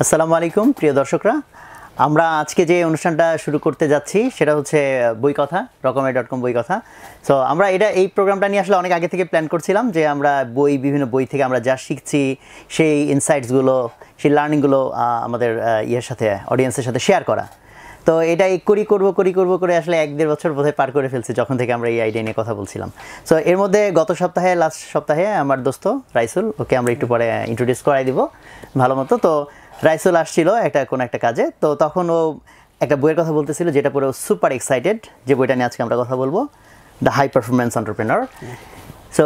আসসালামু আলাইকুম প্রিয় দর্শকরা, আমরা আজকে যে অনুষ্ঠানটা শুরু করতে যাচ্ছি সেটা হচ্ছে বই কথা, রকমারি.com বই কথা। সো আমরা এই প্রোগ্রামটা নিয়ে আসলে অনেক আগে থেকে প্ল্যান করছিলাম যে আমরা বিভিন্ন বই থেকে আমরা যা শিখছি সেই ইনসাইটসগুলো, সেই লার্নিংগুলো আমাদের সাথে, অডিয়েন্সের সাথে শেয়ার করা। তো এটা করব করে আসলে 1-1.5 বছর বোধহয় পার করে ফেলছি যখন থেকে আমরা এই আইডিয়া নিয়ে কথা বলছিলাম। সো এর মধ্যে লাস্ট সপ্তাহে আমার দোস্ত রাইসুল, ওকে আমরা একটু পরে ইন্ট্রোডিউস করাই দিব ভালো মতো। তো রাইসুল আসছিল কোনো একটা কাজে, তো তখন ও একটা বইয়ের কথা বলতেছিল যেটা পরে ও সুপার এক্সাইটেড, যে বইটা নিয়ে আজকে আমরা কথা বলবো, the high performance entrepreneur. So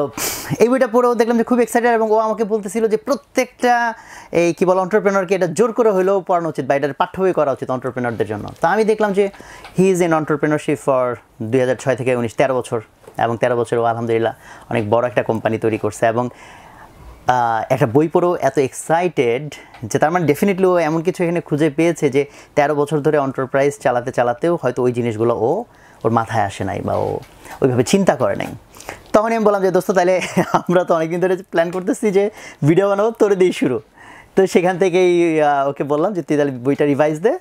এই বইটা পড়েও দেখলাম যে খুব এক্সাইটেড, এবং ও আমাকে বলতেছিল যে প্রত্যেকটা এন্টারপ্রেনারকে এটা জোর করে হলেও পড়ানো উচিত বা এটার পাঠ্য বই করা উচিত এন্টারপ্রেনারদের জন্য। তো আমি দেখলাম যে he is in entrepreneurship for 2006 থেকে 19, 13 বছর, এবং 13 বছর ও আলহামদুলিল্লাহ অনেক বড় একটা কোম্পানি তৈরি করছে। এবং একটা বই পড়েও এত এক্সাইটেড যে তার মানে ডেফিনেটলি ও এমন কিছু এখানে খুঁজে পেয়েছে যে 13 বছর ধরে এন্টারপ্রাইজ চালাতেও হয়তো ওই জিনিসগুলো ওর মাথায় আসে নাই বা ও ওইভাবে চিন্তা করে নাই। তখন আমি বললাম যে দোস্ত, তাহলে আমরা তো অনেকদিন ধরে প্ল্যান করতেছি যে ভিডিও বানাবো, তোর দিয়ে শুরু। তো সেখান থেকেই ওকে বললাম যে তুই তাহলে বইটা রিভাইজ দে।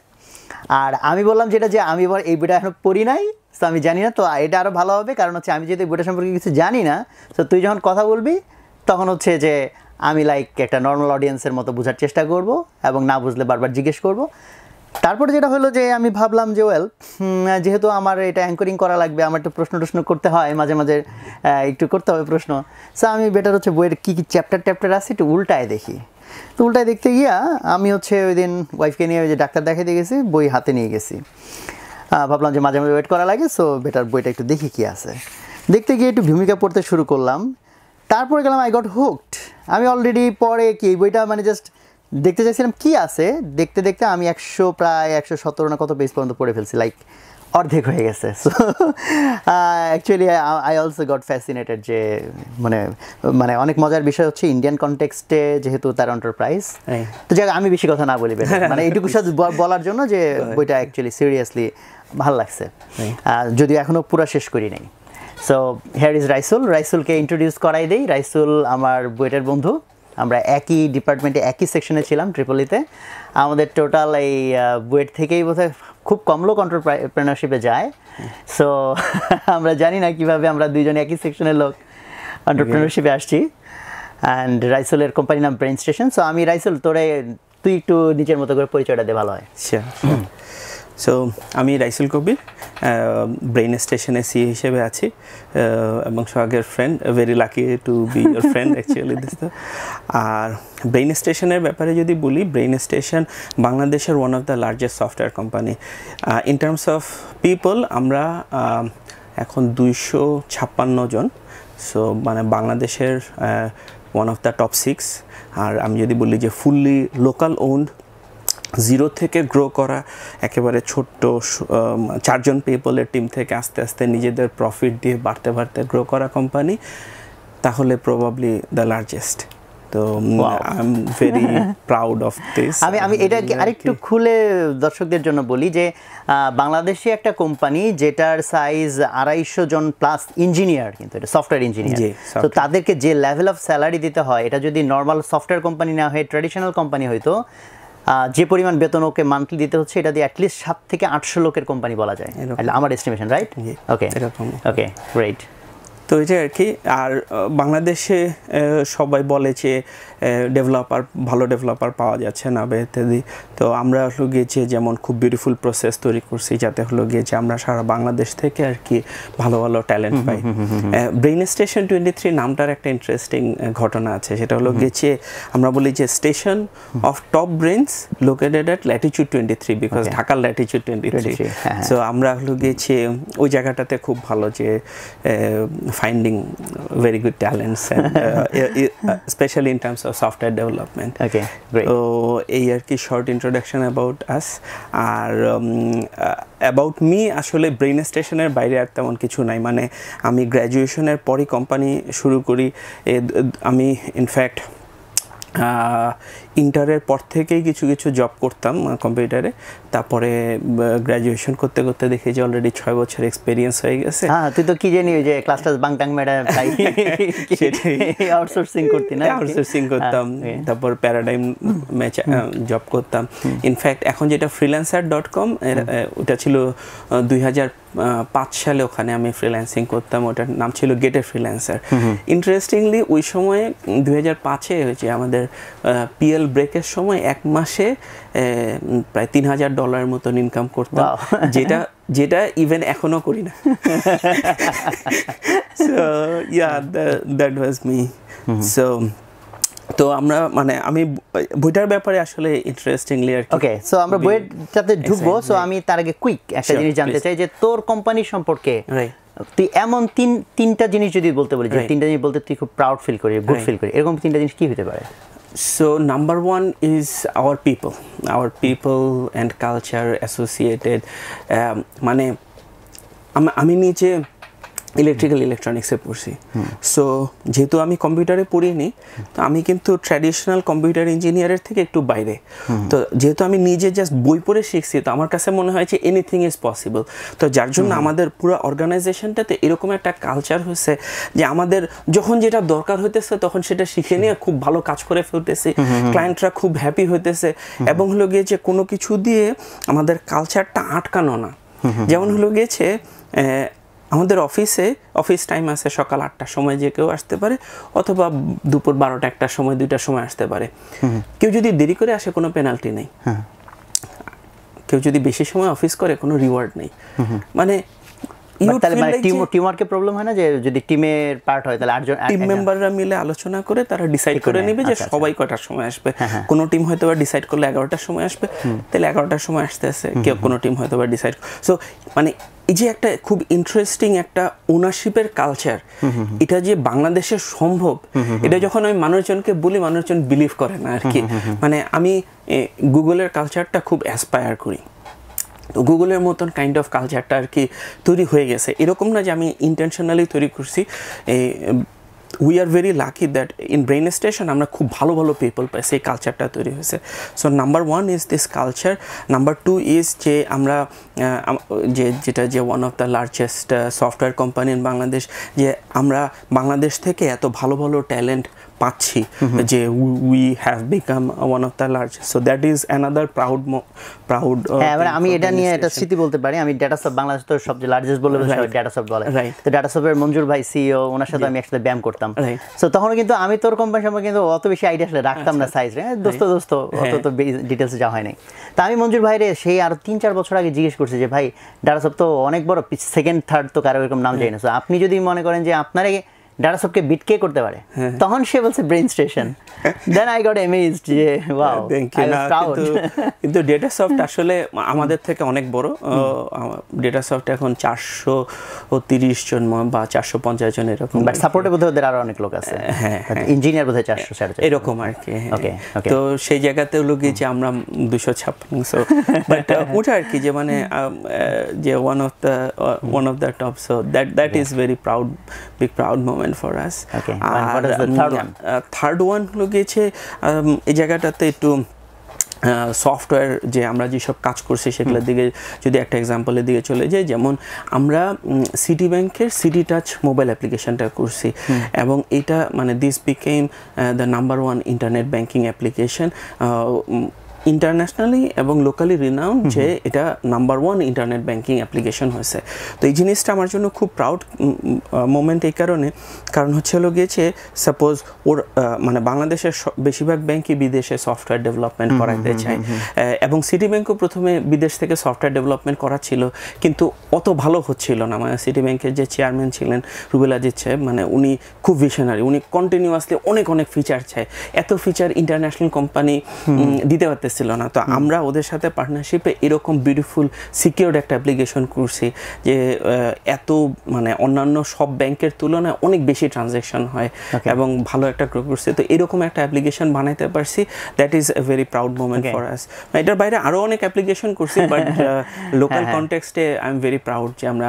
আর আমি বললাম যেটা যে আমি এই বইটা এখনো পড়ি নাই, তো আমি জানি না, তো এটা আরও ভালো হবে, কারণ হচ্ছে আমি যদি বইটা সম্পর্কে কিছু জানি না, তো তুই যখন কথা বলবি তখন হচ্ছে যে আমি একটা নর্মাল অডিয়েন্সের মতো বোঝার চেষ্টা করব, এবং না বুঝলে বারবার জিজ্ঞেস করব। তারপরে যেটা হলো যে আমি ভাবলাম যে যেহেতু আমার এটা অ্যাঙ্করিং করা লাগবে, আমার একটু প্রশ্ন করতে হয় মাঝে মাঝে, একটু করতে হবে প্রশ্ন। সো আমি বেটার হচ্ছে বইয়ের কী চ্যাপ্টার আছে একটু উল্টায় দেখি। তো উল্টায় দেখতে গিয়া আমি ওই দিন ওয়াইফকে নিয়ে যে ডাক্তার দেখাতে গেছি, বই হাতে নিয়ে গেছি। ভাবলাম যে মাঝে মাঝে ওয়েট করা লাগে, সো বেটার বইটা একটু দেখি কী আছে। দেখতে গিয়ে একটু ভূমিকা পড়তে শুরু করলাম, তারপরে গেলাম আই গট হুকড। আমি অলরেডি পরে এই বইটা জাস্ট দেখতে চাইছিলাম কি আছে, দেখতে দেখতে আমি প্রায় 117 না কত পেজ পর্যন্ত পড়ে ফেলছি, অর্ধেক হয়ে গেছে। So actually I also goat fascinated যে মানে অনেক মজার বিষয় হচ্ছে ইন্ডিয়ান কনটেক্সটে যেহেতু তার এন্টারপ্রাইজ, তো যাক আমি বেশি কথা না বলি, মানে এইটুকু সাথে বলার জন্য যে বইটা অ্যাকচুয়ালি সিরিয়াসলি ভালো লাগছে, যদিও এখনও পুরো শেষ করি নাই। সো হেয়ার ইজ রাইসুলকে ইন্ট্রোডিউস করাই দেই। রাইসুল আমার বইটার বন্ধু, আমরা একই ডিপার্টমেন্টে একই সেকশনে ছিলাম ট্রিপলিতে। আমাদের টোটাল এই বুয়েট থেকেই বোধহয় খুব কম লোক এন্টারপ্রেনারশিপে যায়। সো আমরা জানি না কীভাবে আমরা দুইজন একই সেকশনের লোক এন্টারপ্রেনারশিপে আসছি। অ্যান্ড রাইসুলের কোম্পানির নাম ব্রেইন স্টেশন। সো আমি রাইসুল, তুই একটু নিজের মতো করে পরিচয়টা দে, ভালো হয়। সো আমি রাইসুল কবির, ব্রেইন স্টেশনে সি হিসেবে আছি, এবং সোহাগের friend, very lucky to be your friend actually this. আর ব্রেইন স্টেশনের ব্যাপারে যদি বলি, ব্রেইন স্টেশন বাংলাদেশের one of the largest software company. In terms of people আমরা এখন 256 জন, সো বাংলাদেশের ওয়ান অফ দ্য টপ 6। আর আমি যদি বলি যে ফুললি লোকাল ওন্ড, জিরো থেকে গ্রো করা, একেবারে ছোট্ট 4 জন পিপলের টিম থেকে আস্তে আস্তে নিজেদের প্রফিট দিয়ে বাড়তে গ্রো করা কোম্পানি, তাহলে প্রবাবলি দ্য লার্জেস্ট। তো I am very proud of this. আমি এটা আরেকটু খুলে দর্শকদের জন্য বলি যে বাংলাদেশে একটা কোম্পানি যেটার সাইজ 250 জন প্লাস ইঞ্জিনিয়ার, কিন্তু এটা সফটওয়্যার ইঞ্জিনিয়ার। তো তাদেরকে যে লেভেল অফ স্যালারি দিতে হয়, এটা যদি নর্মাল সফটওয়্যার কোম্পানি না হয়ে ট্র্যাডিশনাল কোম্পানি হয়তো যে পরিমাণ বেতন ওকে মান্থলি দিতে হচ্ছে, এটা দিয়ে অ্যাটলিস্ট 7 থেকে 800 লোকের কোম্পানি বলা যায়, আমার এস্টিমেশন, রাইট? ওকে, গ্রেট। তো এই যে আর কি। আর বাংলাদেশে সবাই বলে যে ভালো ডেভেলপার পাওয়া যাচ্ছে না বা ইত্যাদি। তো আমরা গিয়েছি যেমন খুব বিউটিফুল প্রসেস তৈরি করছি, যাতে গিয়েছে আমরা সারা বাংলাদেশ থেকে আর কি ভালো ট্যালেন্ট পাই। ব্রেইন স্টেশন 23 নামটার একটা ইন্টারেস্টিং ঘটনা আছে, সেটা গিয়েছে আমরা বলি যে station of top brains located at latitude 23, because ঢাকার ল্যাটিচিউড 23। সো আমরা গিয়েছি ওই জায়গাটাতে খুব ভালো যে finding very good talents, and especially in terms of software development. Okay, great. So এই আর কি short introduction about us. আর about me, আসলে ব্রেইন স্টেশনের বাইরে আর তেমন কিছু নাই। আমি গ্র্যাজুয়েশনের পরই কোম্পানি শুরু করি। আমি ইনফ্যাক্ট ইন্টারের পর থেকেই কিছু কিছু জব করতাম কম্পিউটারে, তারপরে গ্র্যাজুয়েশন করতে করতে দেখি যে অলরেডি 6 বছর এক্সপিরিয়েন্স হয়ে গেছে। হ্যাঁ, তুই তো কি জানি ওই যে ক্লাস বাংটাং ম্যাডাম তাই আউটসোর্সিং করতি না? আউটসোর্সিং করতাম, তারপর প্যারাডাইম ম্যাচ জব করতাম। ইনফ্যাক্ট এখন যেটা freelancer.com ওটা ছিল 2005 সালে, ওখানে আমি ফ্রিল্যান্সিং করতাম, ওটার নাম ছিল গেটের ফ্রিল্যান্সার। ইন্টারেস্টিংলি ওই সময়ে 2005-এ হয়েছে আমাদের পিএল ব্রেকের সময় 1 মাসে প্রায় $3000 মতন ইনকাম করতাম, যেটা ইভেন এখনো করি না। So yeah, that was me. So তো আমরা মানে আমি বইটার ব্যাপারে আসলে ইন্টারেস্টিংলি আর কি। ওকে, সো আমরা বইটাতে ঢুকবো। সো আমি তার আগে কুইক একটা জিনিস জানতে চাই যে তোর কোম্পানি সম্পর্কে তুই এমন তিনটা জিনিস যদি বলতে বলি, যে তিনটা জিনিস বলতে তুই খুব প্রাউড ফিল করি, গুড ফিল করি, এরকম তিনটা জিনিস কি হতে পারে? So number one is our people and culture associated. মানে আমি নিচে ইলেকট্রিক্যাল ইলেকট্রনিক্সে পড়ছি, সো যেহেতু আমি কম্পিউটারে পড়িনি, তো আমি কিন্তু ট্র্যাডিশনাল কম্পিউটার ইঞ্জিনিয়ারের থেকে একটু বাইরে। তো যেহেতু আমি নিজে জাস্ট বই পড়ে শিখছি, তো আমার কাছে মনে হয় যে এনিথিং ইজ পসিবল। তো যার জন্য আমাদের পুরো অর্গানাইজেশনটাতে এরকম একটা কালচার হয়েছে যে আমাদের যখন যেটা দরকার হইতেছে তখন সেটা শিখে নিয়ে খুব ভালো কাজ করে ফেলতেছি, ক্লায়েন্টরা খুব হ্যাপি হইতেছে, এবং হলো গিয়ে যে কোনো কিছু দিয়ে আমাদের কালচারটা আটকানো না। যেমন হলো গিয়েছে আমাদের অফিস টাইম আছে, সকাল 8টার সময় যে কেউ আসতে পারে, অথবা দুপুর 12টা 1টার সময় 2টার সময় আসতে পারে। কেউ যদি দেরি করে আসে কোনো পেনাল্টি নেই, কেউ যদি বেশি সময় অফিস করে কোনো রিওয়ার্ড নেই। মানে টিমওয়ার্কের প্রবলেম হয় না, যে যদি টিমের পার্ট হয় তাহলে 8জন টিম মেম্বাররা মিলে আলোচনা করে তারা ডিসাইড করে নেবে যে সবাই কয়টার সময় আসবে। কোনো টিম হয়তো বা ডিসাইড করলে 11টার সময় আসবে, তাহলে 11টার সময় আসতে আসে কেউ, কোনো টিম হয়তো বা ডিসাইড। সো মানে এই যে একটা খুব ইন্টারেস্টিং একটা ওনারশিপের কালচার, এটা যে বাংলাদেশে সম্ভব, এটা যখন আমি মানুষজনকে বলি, মানুষজন বিলিভ করে না আর কি। মানে আমি গুগলের কালচারটা খুব অ্যাসপায়ার করি, তো গুগলের মতন কাইন্ড অফ কালচারটা আর কি তৈরি হয়ে গেছে। এরকম না যে আমি ইন্টেনশনালি তৈরি করছি। We are very lucky that in brain station আমরা খুব ভালো ভালো পিপল পাই, সেই কালচারটা তৈরি হয়েছে। So number 1 is this culture. Number 2 is যে আমরা যেটা যে one of the largest software company in Bangladesh, যে আমরা বাংলাদেশ থেকে এত ভালো ভালো ট্যালেন্ট পাচ্ছি, যে we have become one of the largest. So that is another proud. হ্যাঁ, মানে আমি এটা নিয়ে একটা স্মৃতি বলতে পারি। আমি ডাটাসফট বাংলাদেশ তো সবচেয়ে লার্জেস্ট বলে ডাটাসফট বলে, তো ডাটাসফটের মঞ্জুর ভাই সিইও, ওনার সাথে আমি একসাথে ব্যায়াম করতাম। সো তখন কিন্তু আমি তোর কোম্পানি সম্পর্কে কিন্তু অত বেশি আইডিয়া আসলে রাখতাম না, সাইজ দোস্ত অত তো ডিটেলসে যাওয়া হয় নাই। তা আমি মঞ্জুর ভাইরে সেই আরো 3-4 বছর আগে জিজ্ঞেস করছি যে ভাই ডাটাসফট তো অনেক বড়, সেকেন্ড থার্ড তো কারো এরকম নাম যায় না, সো আপনি যদি মনে করেন যে আপনার ডাটাসফটকে বিট কে করতে পারে, তখন সে বলছে brain station. Then I got amazed যে ওয়াও, আই ওয়াজ প্রাউড। কিন্তু ডেটাসফট আসলে আমাদের থেকে অনেক বড়। ডেটাসফট এখন 430 জন বা 450 জন এরকম, বাট সাপোর্টে বোধহয় ওদের আরো অনেক লোক আছে। হ্যাঁ, ইঞ্জিনিয়ার বোধহয় 400 এরকম আর কি। তো সেই জায়গাতেও লোক যে আমরা 256। সো বাট ওটা আর কি যে মানে যে one of the top. So that is very proud, big proud moment for us. Okay. And what is the third one? Third one হলো গিয়েছে এই জায়গাটাতে একটু সফটওয়্যার যে আমরা যেসব কাজ করছি সেগুলোর দিকে যদি একটা এক্সাম্পলের দিকে চলে যাই, যেমন আমরা সিটি ব্যাংকের সিটি টাচ মোবাইল অ্যাপ্লিকেশনটা করছি, এবং এটা মানে this became the number 1 internet banking application internationally এবং লোকালি রিনাউন্ড, যে এটা নাম্বার 1 ইন্টারনেট ব্যাংকিং অ্যাপ্লিকেশন হয়েছে। তো এই জিনিসটা আমার জন্য খুব প্রাউড মোমেন্ট এই কারণ হচ্ছে হলো গিয়েছে সাপোজ ওর মানে বাংলাদেশের বেশিরভাগ ব্যাংকই বিদেশে সফটওয়্যার ডেভেলপমেন্ট করাতে চায়, এবং সিটি ব্যাংকও প্রথমে বিদেশ থেকে সফটওয়্যার ডেভেলপমেন্ট করাচ্ছিল, কিন্তু অত ভালো হচ্ছিল না। মানে সিটি ব্যাংকের যে চেয়ারম্যান ছিলেন রুবেল আজিজ সাহেব, মানে উনি খুব ভিশনারি, উনি কন্টিনিউয়াসলি অনেক ফিচার চায়, এত ফিচার ইন্টারন্যাশনাল কোম্পানি দিতে পারতেছে পারতেছিল না। তো আমরা ওদের সাথে পার্টনারশিপে এরকম বিউটিফুল সিকিউরড একটা অ্যাপ্লিকেশন করছি যে এত মানে অন্যান্য সব ব্যাংকের তুলনায় অনেক বেশি ট্রানজ্যাকশন হয় এবং ভালো একটা গ্রো করছে। তো এরকম একটা অ্যাপ্লিকেশন বানাইতে পারছি, that is a very proud moment for us. এটার বাইরে আরো অনেক অ্যাপ্লিকেশন করছি, বাট লোকাল কনটেক্সটে আই এম ভেরি প্রাউড যে আমরা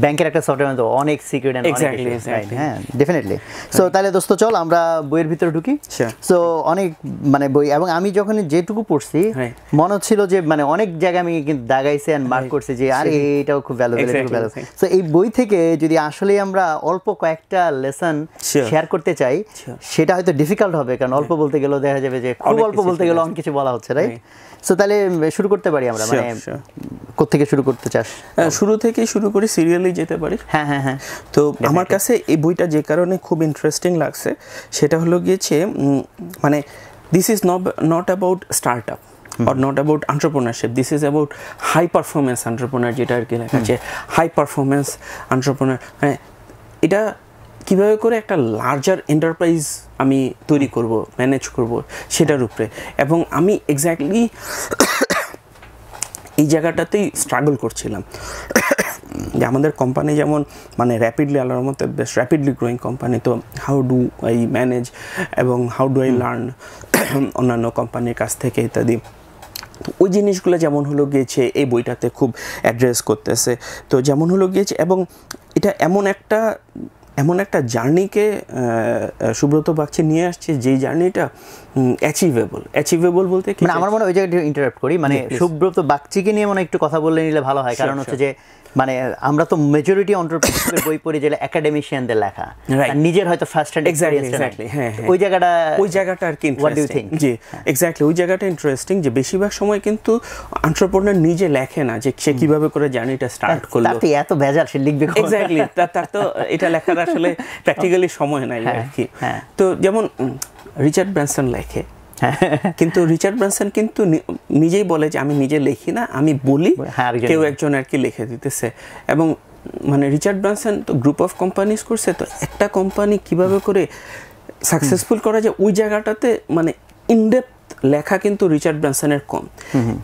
ব্যাংকের একটা সফটওয়্যার তো অনেক সিকিউর এন্ড Exactly. হ্যাঁ ডেফিনেটলি। সো তাহলে দোস্ত চল আমরা বইয়ের ভিতরে ঢুকি। সো অনেক মানে বই, এবং আমি যখন যেটুকু পড়ছি মনে হচ্ছিল যে মানে অনেক জায়গায় আমি কিন্তু দাগাইছি এন্ড মার্ক করছি যে আরে এটাও খুব ভ্যালুয়েবল, খুব ভ্যালুয়েবল। সো এই বই থেকে যদি আসলে আমরা অল্প কয়েকটা লেসন শেয়ার করতে চাই, সেটা হয়তো ডিফিকাল্ট হবে, কারণ অল্প বলতে গেলেও দেখা যাবে যে খুব অল্প বলতে গেলে অনেক কিছু বলা হচ্ছে, রাইট? সো তাহলে শুরু করতে পারি আমরা, মানে কোত্থেকে শুরু করতে চাস? শুরু থেকে শুরু করে সিরিয়ালি যেতে পারি। হ্যাঁ হ্যাঁ হ্যাঁ। তো আমার কাছে এই বইটা যে কারণে খুব ইন্টারেস্টিং লাগছে সেটা হলো গিয়েছে মানে this is not about start up or not about entrepreneurship, this is about high performance entrepreneur, যেটা আর কি লেখা আছে হাই পারফরমেন্স এন্টারপ্রেনার। মানে এটা কিভাবে করে একটা লার্জার এন্টারপ্রাইজ আমি তৈরি করব, ম্যানেজ করব সেটার উপরে। এবং আমি এক্স্যাক্টলি এই জায়গাটাতেই স্ট্রাগল করছিলাম যে আমাদের কোম্পানি যেমন মানে র্যাপিডলি, আল্লাহর মধ্যে বেশ র্যাপিডলি গ্রোয়িং কোম্পানি, তো হাউ ডু আই ম্যানেজ এবং হাউ ডু আই লার্ন অন্যান্য কোম্পানির কাছ থেকে ইত্যাদি। তো ওই জিনিসগুলো যেমন হলো গিয়েছে এই বইটাতে খুব অ্যাড্রেস করতেছে। তো যেমন হলো গিয়েছে, এবং এটা এমন একটা জার্নিকে সুব্রত বাগচি নিয়ে আসছে, যেই জার্নিটা অ্যাচিভেবল বলতে কি, মানে আমার মনে হয় ওই জায়গাটা ইন্টারাপ্ট করি, মানে সুব্রত বাগচিকে নিয়ে মনে একটু কথা বললে নিলে ভালো হয়। কারণ হচ্ছে যে মানে আমরা তো মেজরিটি এন্টারপ্রেনারশিপের বই পড়ি যেটা একাডেমিশিয়ানদের লেখা, আর নিজের হয়তো ফার্স্ট হ্যান্ড এক্সপেরিয়েন্স। ওই জায়গাটা আর কি ইন্টারেস্টিং। জি এক্স্যাক্টলি, ওই জায়গাটা ইন্টারেস্টিং যে বেশিরভাগ সময় কিন্তু এন্টারপ্রেনার নিজে লেখে না যে সে কিভাবে করে জার্নিটা স্টার্ট করলো। তাতে এত ভেজাল সে লিখবে এক্স্যাক্টলি, তার তো এটা লেখার আসলে প্র্যাকটিক্যালি সময় নাই আর কি। তো যেমন রিচার্ড ব্রানসন লেখে, কিন্তু রিচার্ড ব্রানসন কিন্তু নিজেই বলে যে আমি নিজে লিখি না, আমি বলি কেউ একজন আর কি লিখে দিতেছে। এবং মানে রিচার্ড ব্রানসন তো গ্রুপ অফ কোম্পানিজ করছে, তো একটা কোম্পানি কিভাবে করে সাকসেসফুল করা যায় ওই জায়গাটাতে মানে ইনডেপথ লেখা কিন্তু রিচার্ড ব্রানসনের কম।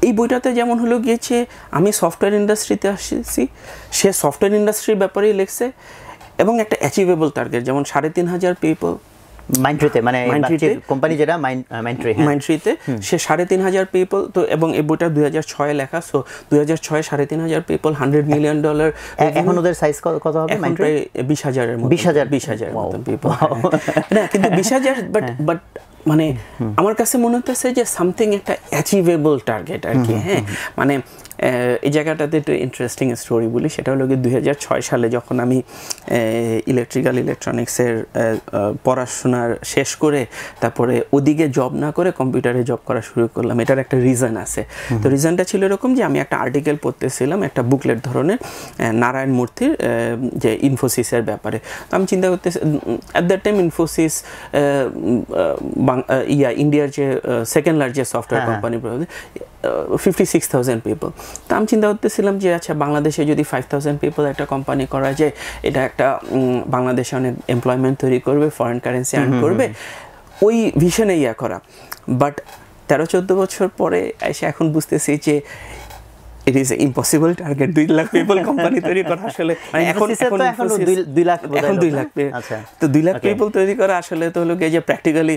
এই বইটাতে যেমন হলো গিয়েছে আমি সফটওয়্যার ইন্ডাস্ট্রিতে আসছি, সে সফটওয়্যার ইন্ডাস্ট্রির ব্যাপারেই লিখছে এবং একটা অ্যাচিভেবল টার্গেট, যেমন 3,500 পিপল মাইন্ডট্রিতে, মানে কোম্পানি যেটা মাইন্ডট্রিতে সে 3,500 পিপল। তো এবং এই বইটা 2006 লেখা, সো 2006 3,500 পিপল, $100 মিলিয়ন। এখন ওদের সাইজ কত হবে? মাইন্ডট্রি 20,000 এর মতো, 20,000 মতো পিপল। না কিন্তু 20,000, বাট মানে আমার কাছে মনে হতেছে যে সামথিং একটা অ্যাচিভেবল টার্গেট আর কি। হ্যাঁ মানে এই জায়গাটাতে একটু ইন্টারেস্টিং স্টোরি বলি, সেটা হলো কি 2006 সালে যখন আমি ইলেকট্রনিক্সের পড়াশোনার শেষ করে তারপরে ওদিকে জব না করে কম্পিউটারে জব করা শুরু করলাম। এটার একটা রিজন আছে। তো রিজনটা ছিল এরকম যে আমি একটা আর্টিকেল পড়তেছিলাম, একটা বুকলেট ধরনের, নারায়ণ মূর্তির যে ইনফোসিসের ব্যাপারে। তো আমি চিন্তা করতেছি অ্যাট দ্যাট টাইম ইনফোসিস ইন্ডিয়ার যে second largest software company, 56,000 people. তো আমি চিন্তা করতেছিলাম যে আচ্ছা বাংলাদেশে যদি 5,000 পিপল একটা কোম্পানি করা যায়, এটা একটা বাংলাদেশে অনেক এমপ্লয়মেন্ট তৈরি করবে, ফরেন কারেন্সি আর্ন করবে, ওই ভিশনে করা। বাট 13-14 বছর পরে এসে এখন বুঝতেছি যে it is impossible target 2 lakh people company তৈরি করা। আসলে এখন 2 লাখ, তো 2 লাখ পিপল তৈরি করা আসলে তো হলো গিয়ে যে প্র্যাকটিক্যালি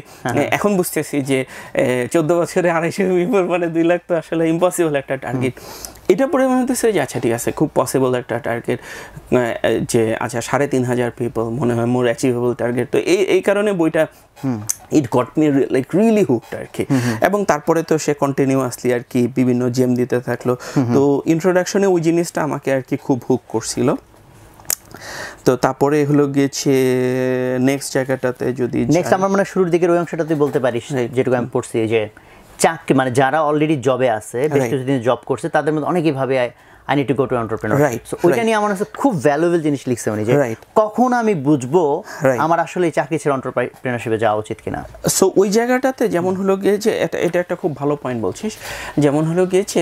এখন বুঝতেছি যে 14 বছরে 250 পিপল মানে 2 লাখ তো আসলে ইম্পসিবল একটা টার্গেট। এটা পরে মনে হতেছে যে আচ্ছা ঠিক আছে, খুব পসিবল একটা টার্গেট, যে আচ্ছা 3,500 পিপল মনে হয় মোর অ্যাচিভেবল টার্গেট। তো এই কারণে বইটা it got me like really hooked আর কি। এবং তারপরে তো সে কন্টিনিউয়াসলি আর কি বিভিন্ন জেম দিতে থাকলো। তো ইন্ট্রোডাকশনে ওই জিনিসটা আমাকে আর কি খুব হুক করছিল। তো তারপরে হলো গিয়েছে নেক্সট জায়গাটাতে যদি নেক্সট আমার মানে শুরুর দিকের ওই অংশটা তুই বলতে পারিস, যেটুকু আমি পড়ছি যে চাকরি মানে যারা অলরেডি জবে আছে, বেশ কিছুদিন জব করছে, তাদের মধ্যে অনেকেই ভাবে I need to go to entrepreneur. So ওইটা নিয়ে আমার কাছে খুব ভ্যালুয়েবল জিনিস লিখছে উনি, যে কখন আমি বুঝবো আমার আসলে চাকরি ছেড়ে এন্টারপ্রেনারশিপে যাওয়া উচিত কিনা। সো ওই জায়গাটাতে যেমন হলো গিয়ে যে এটা একটা খুব ভালো পয়েন্ট বলছিস, যেমন হলো গিয়েছে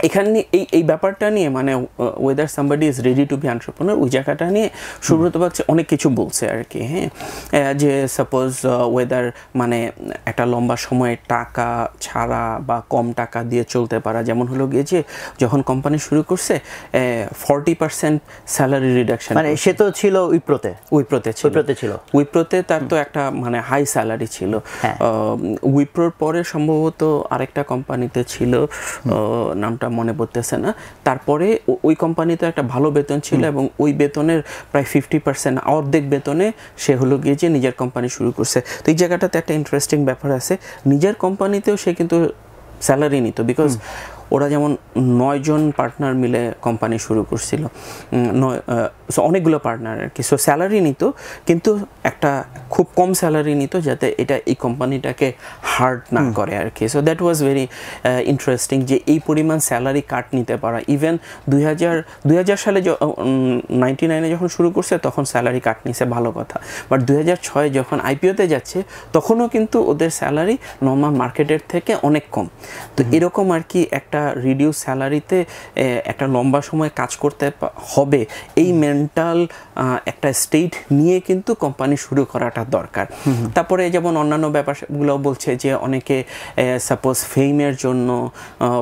এখানে এই ব্যাপারটা নিয়ে মানে whether somebody is ready to be entrepreneur, ওই জায়গাটা নিয়ে সুব্রত বাগচি অনেক কিছু বলছে আর কি। হ্যাঁ, যে সাপোজ ওয়েদার মানে একটা লম্বা সময়ে টাকা ছাড়া বা কম টাকা দিয়ে চলতে পারা, যেমন হলো গিয়ে যে যখন কোম্পানি শুরু করছে 40% স্যালারি রিডাকশন, মানে সে তো ছিল উইপ্রোতে ছিল উইপ্রোতে তার তো একটা মানে হাই স্যালারি ছিল। উইপ্রোর পরে সম্ভবত আরেকটা কোম্পানিতে ছিল, নামটা মনে পড়তেছে না। তারপরে ওই কোম্পানিতে একটা ভালো বেতন ছিল এবং ওই বেতনের প্রায় 50% অর্ধেক বেতনে সে হলো গিয়ে যে নিজের কোম্পানি শুরু করছে। তো এই জায়গাটাতে একটা ইন্টারেস্টিং ব্যাপার আছে, নিজের কোম্পানিতেও সে কিন্তু স্যালারি নিত, বিকজ ওরা যেমন 9 জন পার্টনার মিলে কোম্পানি শুরু করছিল, অনেকগুলো পার্টনার আর কি। সো স্যালারি নিত, কিন্তু একটা খুব কম স্যালারি নিত যাতে এটা এই কোম্পানিটাকে হার্ড না করে আর কি। So that was very interesting যে এই পরিমাণ স্যালারি কাট নিতে পারা। ইভেন 2000 সালে 99-এ যখন শুরু করছে তখন স্যালারি কাট নিছে, ভালো কথা। বাট 2006 যখন আইপিওতে যাচ্ছে তখনও কিন্তু ওদের স্যালারি নর্মাল মার্কেটের থেকে অনেক কম। তো এরকম আর কি একটা রিডিউস স্যালারিতে একটা লম্বা সময় কাজ করতে হবে, এই মেন্টাল একটা স্টেট নিয়ে কিন্তু কোম্পানি শুরু করাটা দরকার। তারপরে যেমন অন্যান্য ব্যাপারগুলো বলছে যে অনেকে সাপোজ ফেমের জন্য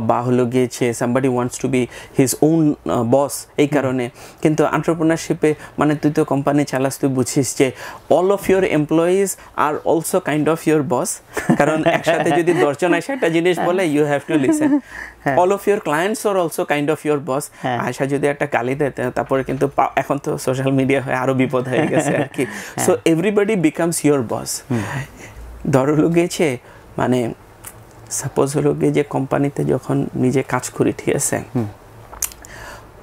বা হলো গিয়েছে somebody wants to be his own boss, এই কারণে। কিন্তু এন্টারপ্রেনারশিপে মানে তুই তো কোম্পানি চালাস, তুই বুঝিস যে অল অফ ইউর এমপ্লয়িজ আর also kind of your boss, কারণ একসাথে যদি 10 জন এসে একটা জিনিস বলে you have to listen. All of your clients আর also kind of your boss. আয়সা যদি একটা গালি দেয় তারপরে কিন্তু এখন তো সোশ্যাল মিডিয়া হয়ে আরো বিপদ হয়ে গেছে আর কি। So everybody becomes your boss. ধর হলো গিয়েছে মানে সাপোজ হলো গিয়ে যে কোম্পানিতে যখন নিজে কাজ করি, ঠিক আছে,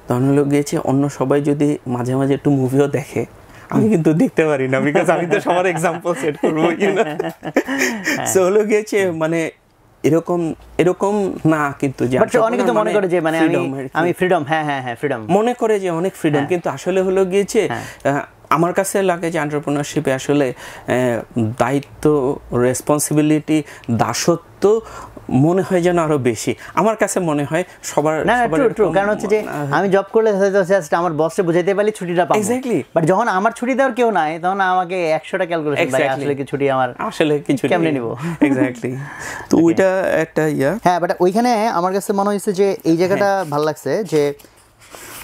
তখন হলো গিয়েছে অন্য সবাই যদি মাঝে মাঝে একটু মুভিও দেখে, আমি কিন্তু দেখতে পারি না, বিকজ আমি তো সবার এক্সাম্পল সেট করবো, সো হলো গিয়েছে মানে এরকম না, কিন্তু অনেকে তো মনে করে যে মানে আমি ফ্রিডম, ফ্রিডম মনে করে যে অনেক ফ্রিডম, কিন্তু আসলে হলো গিয়েছে আমার কাছে লাগে যে এন্টারপ্রেনারশিপে আসলে দায়িত্ব, রেসপন্সিবিলিটি, দাসত্ব মনে হয় যেন আরো বেশি। আমার কাছে মনে হয় সবার কারণ হচ্ছে যে আমি জব করলে আমার বসকে বুঝাইতে পারলে ছুটিটা পাবো, এক্স্যাক্টলি। বাট যখন আমার ছুটি দেওয়ার কেউ নাই তখন আমাকে 100টা ক্যালকুলেশন, আসলে কি ছুটি আমার কেমনে নিব, এক্স্যাক্টলি। তো ওইটা একটা বাট ওইখানে আমার কাছে মনে হয়েছে যে এই জায়গাটা ভালো লাগছে যে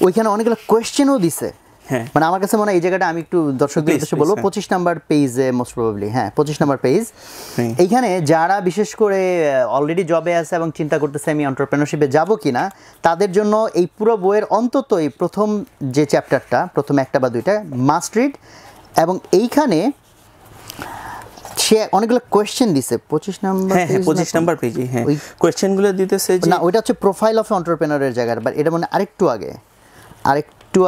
ওইখানে অনেকগুলো কোয়েশ্চেনও দিছে। মানে আমার কাছে মনে হয় এই জায়গাটা আমি একটু দর্শকদের উদ্দেশ্যে বলবো, 25 নাম্বার পেজে মোস্ট প্রবাবলি, 25 নাম্বার পেজ। এইখানে যারা বিশেষ করে অলরেডি জবে আছে এবং চিন্তা করতেছে আমি এন্টারপ্রেনারশিপে যাব কিনা, তাদের জন্য এই পুরো বইয়ের অন্তত এই প্রথম যে চ্যাপ্টারটা, প্রথম একটা বা দুইটা মাস্ট রিড। এবং এইখানে সে অনেকগুলো কোয়েশ্চেন দিছে 25 নাম্বার পেজে। ওই কোয়েশ্চেনগুলো দিতেছে না, ওইটা হচ্ছে প্রোফাইল অফ এন্টারপ্রেনারের জায়গা, বাট এটা মানে আরেকটু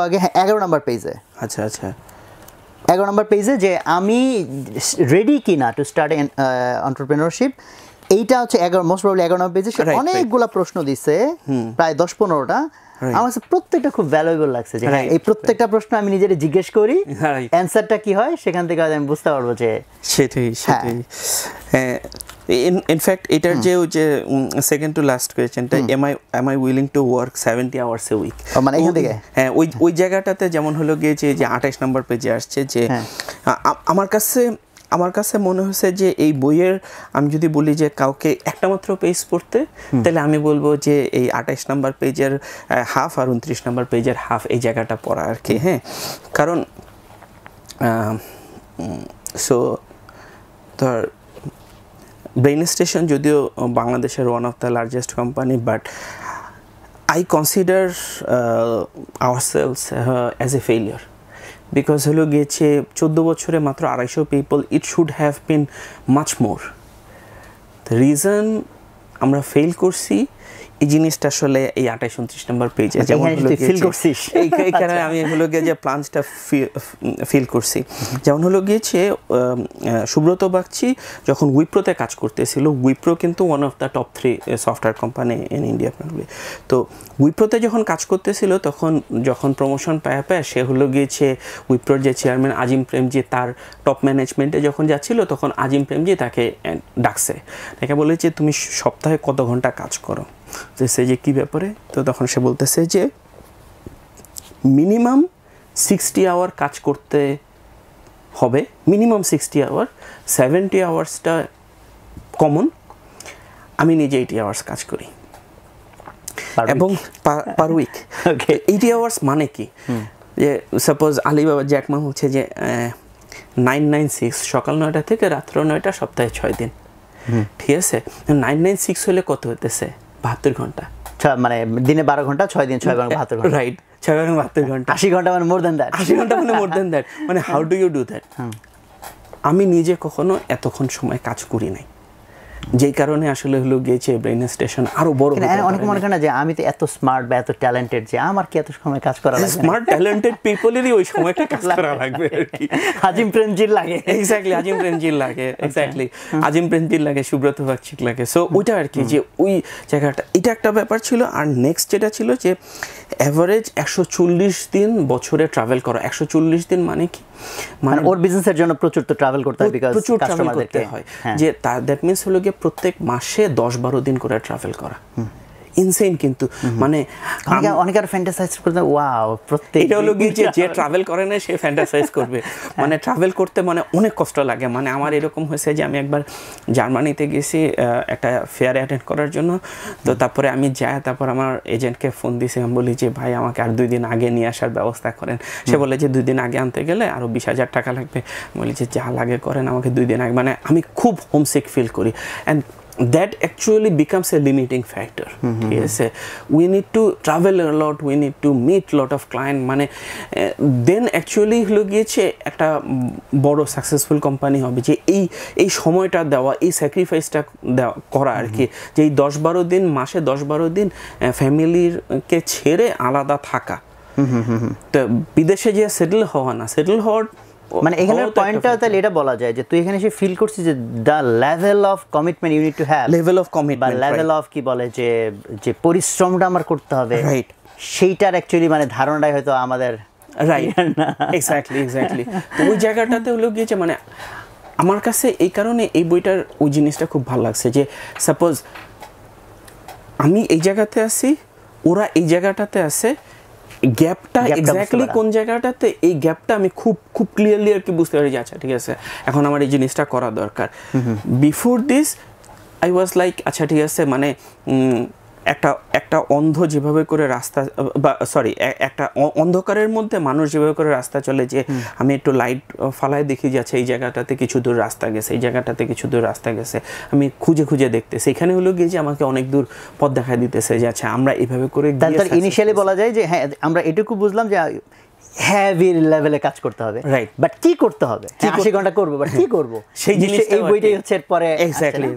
আগে 11 নাম্বার পেজে। আচ্ছা 11 নাম্বার পেজে যে আমি রেডি কিনা টু স্টার্ট এন্টারপ্রেনারশিপ, এইটা হচ্ছে মোস্ট প্রবাবলি 11 নাম্বার পেজে। অনেকগুলা প্রশ্ন দিছে, প্রায় 10-15টা। আমার কাছে প্রত্যেকটা খুব ভ্যালুয়েবল লাগছে যে এই প্রত্যেকটা প্রশ্ন আমি নিজেরে জিজ্ঞেস করি, অ্যানসারটা কি হয় সেখান থেকে আমি বুঝতে পারবো যে সেটাই। ইনফ্যাক্ট এটার যে সেকেন্ড টু লাস্ট কোয়েশ্চেনটা, am I willing to work 70 hours a week, মানে এখান থেকে ওই জায়গাটাতে যেমন হলো গিয়েছে যে 28 নম্বর পেজে আসছে যে আমার কাছে মনে হচ্ছে যে এই বইয়ের আমি যদি বলি যে কাউকে একটা মাত্র পেজ পড়তে, তাহলে আমি বলবো যে এই 28 নম্বর পেজের হাফ আর 29 নম্বর পেজের হাফ এই জায়গাটা পড়া আর কি। কারণ সো ধর ব্রেইন স্টেশন যদিও বাংলাদেশের one of the largest company, but I consider ourselves as a failure, because হলো গিয়েছে 14 বছরে মাত্র 250 people, it should have been much more. The reason আমরা ফেল করছি এই জিনিসটা আসলে এই 28-29 নম্বর পেজে যেমন এইখানে আমি হলো গিয়ে যে প্লান্সটা ফিল করছি। যেমন হলো গিয়েছে সুব্রত বাগচি যখন উইপ্রোতে কাজ করতেছিল, উইপ্রো কিন্তু one of the top 3 software company in India. তো উইপ্রোতে যখন কাজ করতেছিল তখন যখন প্রমোশন পায় সে হলো গিয়েছে উইপ্রোর যে চেয়ারম্যান আজিম প্রেমজি, তার টপ ম্যানেজমেন্টে যখন যাচ্ছিল তখন আজিম প্রেমজি তাকে ডাকছে, তাকে বলেছে তুমি সপ্তাহে কত ঘন্টা কাজ করো। তো সে যে কী ব্যাপারে, তো তখন সে বলতেছে যে মিনিমাম 60 আওয়ার কাজ করতে হবে, মিনিমাম 60 আওয়ার, 70 আওয়ার্সটা কমন, আমি নিজে 80 আওয়ার্স কাজ করি এবং পার উইক। 80 আওয়ার্স মানে কি, যে সাপোজ আলিবাবা জ্যাকমা হচ্ছে যে 996 সকাল 9টা থেকে রাত্র 9টা, সপ্তাহে 6 দিন, ঠিক আছে। 996 হলে কত হতেছে, 72 ঘন্টা, মানে দিনে 12 ঘন্টা, 6 দিন 6 72 ঘন্টা, রাইট, 6 ঘন্টা, 80 ঘন্টা মানে মোর দ্যান দ্যাট, 80 ঘন্টা মানে মোর দ্যান দ্যাট, মানে how do you do that. আমি নিজে কখনো এতক্ষণ সময় কাজ করি নাই, যেই কারণে আসলে হলো গিয়েছে ব্রেইন স্টেশন আরো বড়। অনেক মনে করে না যে আমি তো এত স্মার্ট বা এত ট্যালেন্টেড, যে আমার কি এত সময় কাজ করা লাগে? স্মার্ট ট্যালেন্টেড পিপলেরই ওই সময়টা কাজ করা লাগবে আর কি। আজিম প্রেমজির লাগে, এক্স্যাক্টলি, আজিম প্রেমজির লাগে, এক্স্যাক্টলি আজিম প্রেমজির লাগে, সুব্রত বাগচির লাগে। সো ওইটা আর কি, যে ওই জায়গাটা, এটা একটা ব্যাপার ছিল। আর নেক্সট যেটা ছিল যে অ্যাভারেজ 140 দিন বছরে ট্রাভেল করা। 140 দিন মানে কি, মানে ওর বিজনেসের জন্য প্রচুর তো ট্রাভেল করতে হয়, বিকজ প্রচুর ট্রাভেল করতে হয়, যে দ্যাট মিনস হলো গিয়ে প্রত্যেক মাসে 10-12 দিন করে ট্রাভেল করা। ইনসেইন কিন্তু, মানে অনেকে আর ফ্যান্টাসাইজ করতে, ওয়াও, প্রত্যেক এটা হলো গিয়ে যে ট্রাভেল করে না সে ফ্যান্টাসাইজ করবে, মানে ট্রাভেল করতে মানে অনেক কষ্ট লাগে। মানে আমার এরকম হয়েছে যে আমি একবার জার্মানিতে গেছি একটা ফেয়ার অ্যাটেন্ড করার জন্য, তো তারপরে আমি যাই, তারপর আমার এজেন্টকে ফোন দিয়েছি, আমি বলি যে ভাই আমাকে আর 2 দিন আগে নিয়ে আসার ব্যবস্থা করেন। সে বলে যে 2 দিন আগে আনতে গেলে আরও 20,000 টাকা লাগবে। বলি যে যা লাগে করেন, আমাকে 2 দিন আগে, মানে আমি খুব হোমসিক ফিল করি। And that actually becomes a limiting factor. Yes, we need to travel a lot, we need to meet lot of client, মানে then actually হলো গিয়েছে একটা বড় সাকসেসফুল কোম্পানি হবে, যে এই সময়টা দেওয়া, এই স্যাক্রিফাইসটা দেওয়া করা আর কি, যে এই 10-12 দিন, মাসে 10-12 দিন ফ্যামিলিকে ছেড়ে আলাদা থাকা। তো বিদেশে যে সেটেল হওয়া না, সেটেল হওয়ার মানে এখানের পয়েন্টটা তাহলে এটা বলা যায় যে তুই এখানে এসে ফিল করছিস যে the level of commitment you need to have, level of commitment, বা লেভেল অফ কি বলে যে পরিশ্রমটা আমার করতে হবে, রাইট, সেইটার অ্যাকচুয়ালি মানে ধারণাটাই হয়তো আমাদের রাইট, এক্স্যাক্টলি। তো ওই জায়গাটাতে হলো গিয়েছে, মানে আমার কাছে এই কারণে এই বইটার ওই জিনিসটা খুব ভালো লাগছে, যে সাপোজ আমি এই জায়গাতে আছি, ওরা এই জায়গাটাতে আছে, গ্যাপটা এক্স্যাক্টলি কোন জায়গাটাতে, এই গ্যাপটা আমি খুব খুব ক্লিয়ারলি আর কি বুঝতে পারি যে আচ্ছা ঠিক আছে, এখন আমার এই জিনিসটা করা দরকার। Before this I was like আচ্ছা ঠিক আছে, মানে একটা অন্ধ যেভাবে করে রাস্তা, বা সরি, একটা অন্ধকারের মধ্যে মানুষ যেভাবে করে রাস্তা চলে, যে আমি একটু লাইট ফালায় দেখি যে আচ্ছা এই জায়গাটাতে কিছু দূর রাস্তা গেছে, এই জায়গাটাতে কিছু দূর রাস্তা গেছে, আমি খুঁজে খুঁজে দেখতেছি। এখানে হলো গিয়ে যে আমাকে অনেক দূর পথ দেখা দিতেছে, যে আচ্ছা আমরা এইভাবে করে, তাহলে ইনিশিয়ালি বলা যায় যে হ্যাঁ আমরা এটুকু বুঝলাম যে হেভি লেভেলে কাজ করতে হবে, রাইট, বাট কি করতে হবে, 80 ঘন্টা করব, বাট কি করব, সেই জিনিসটা এই বইটাই হচ্ছে পরে এক্স্যাক্টলি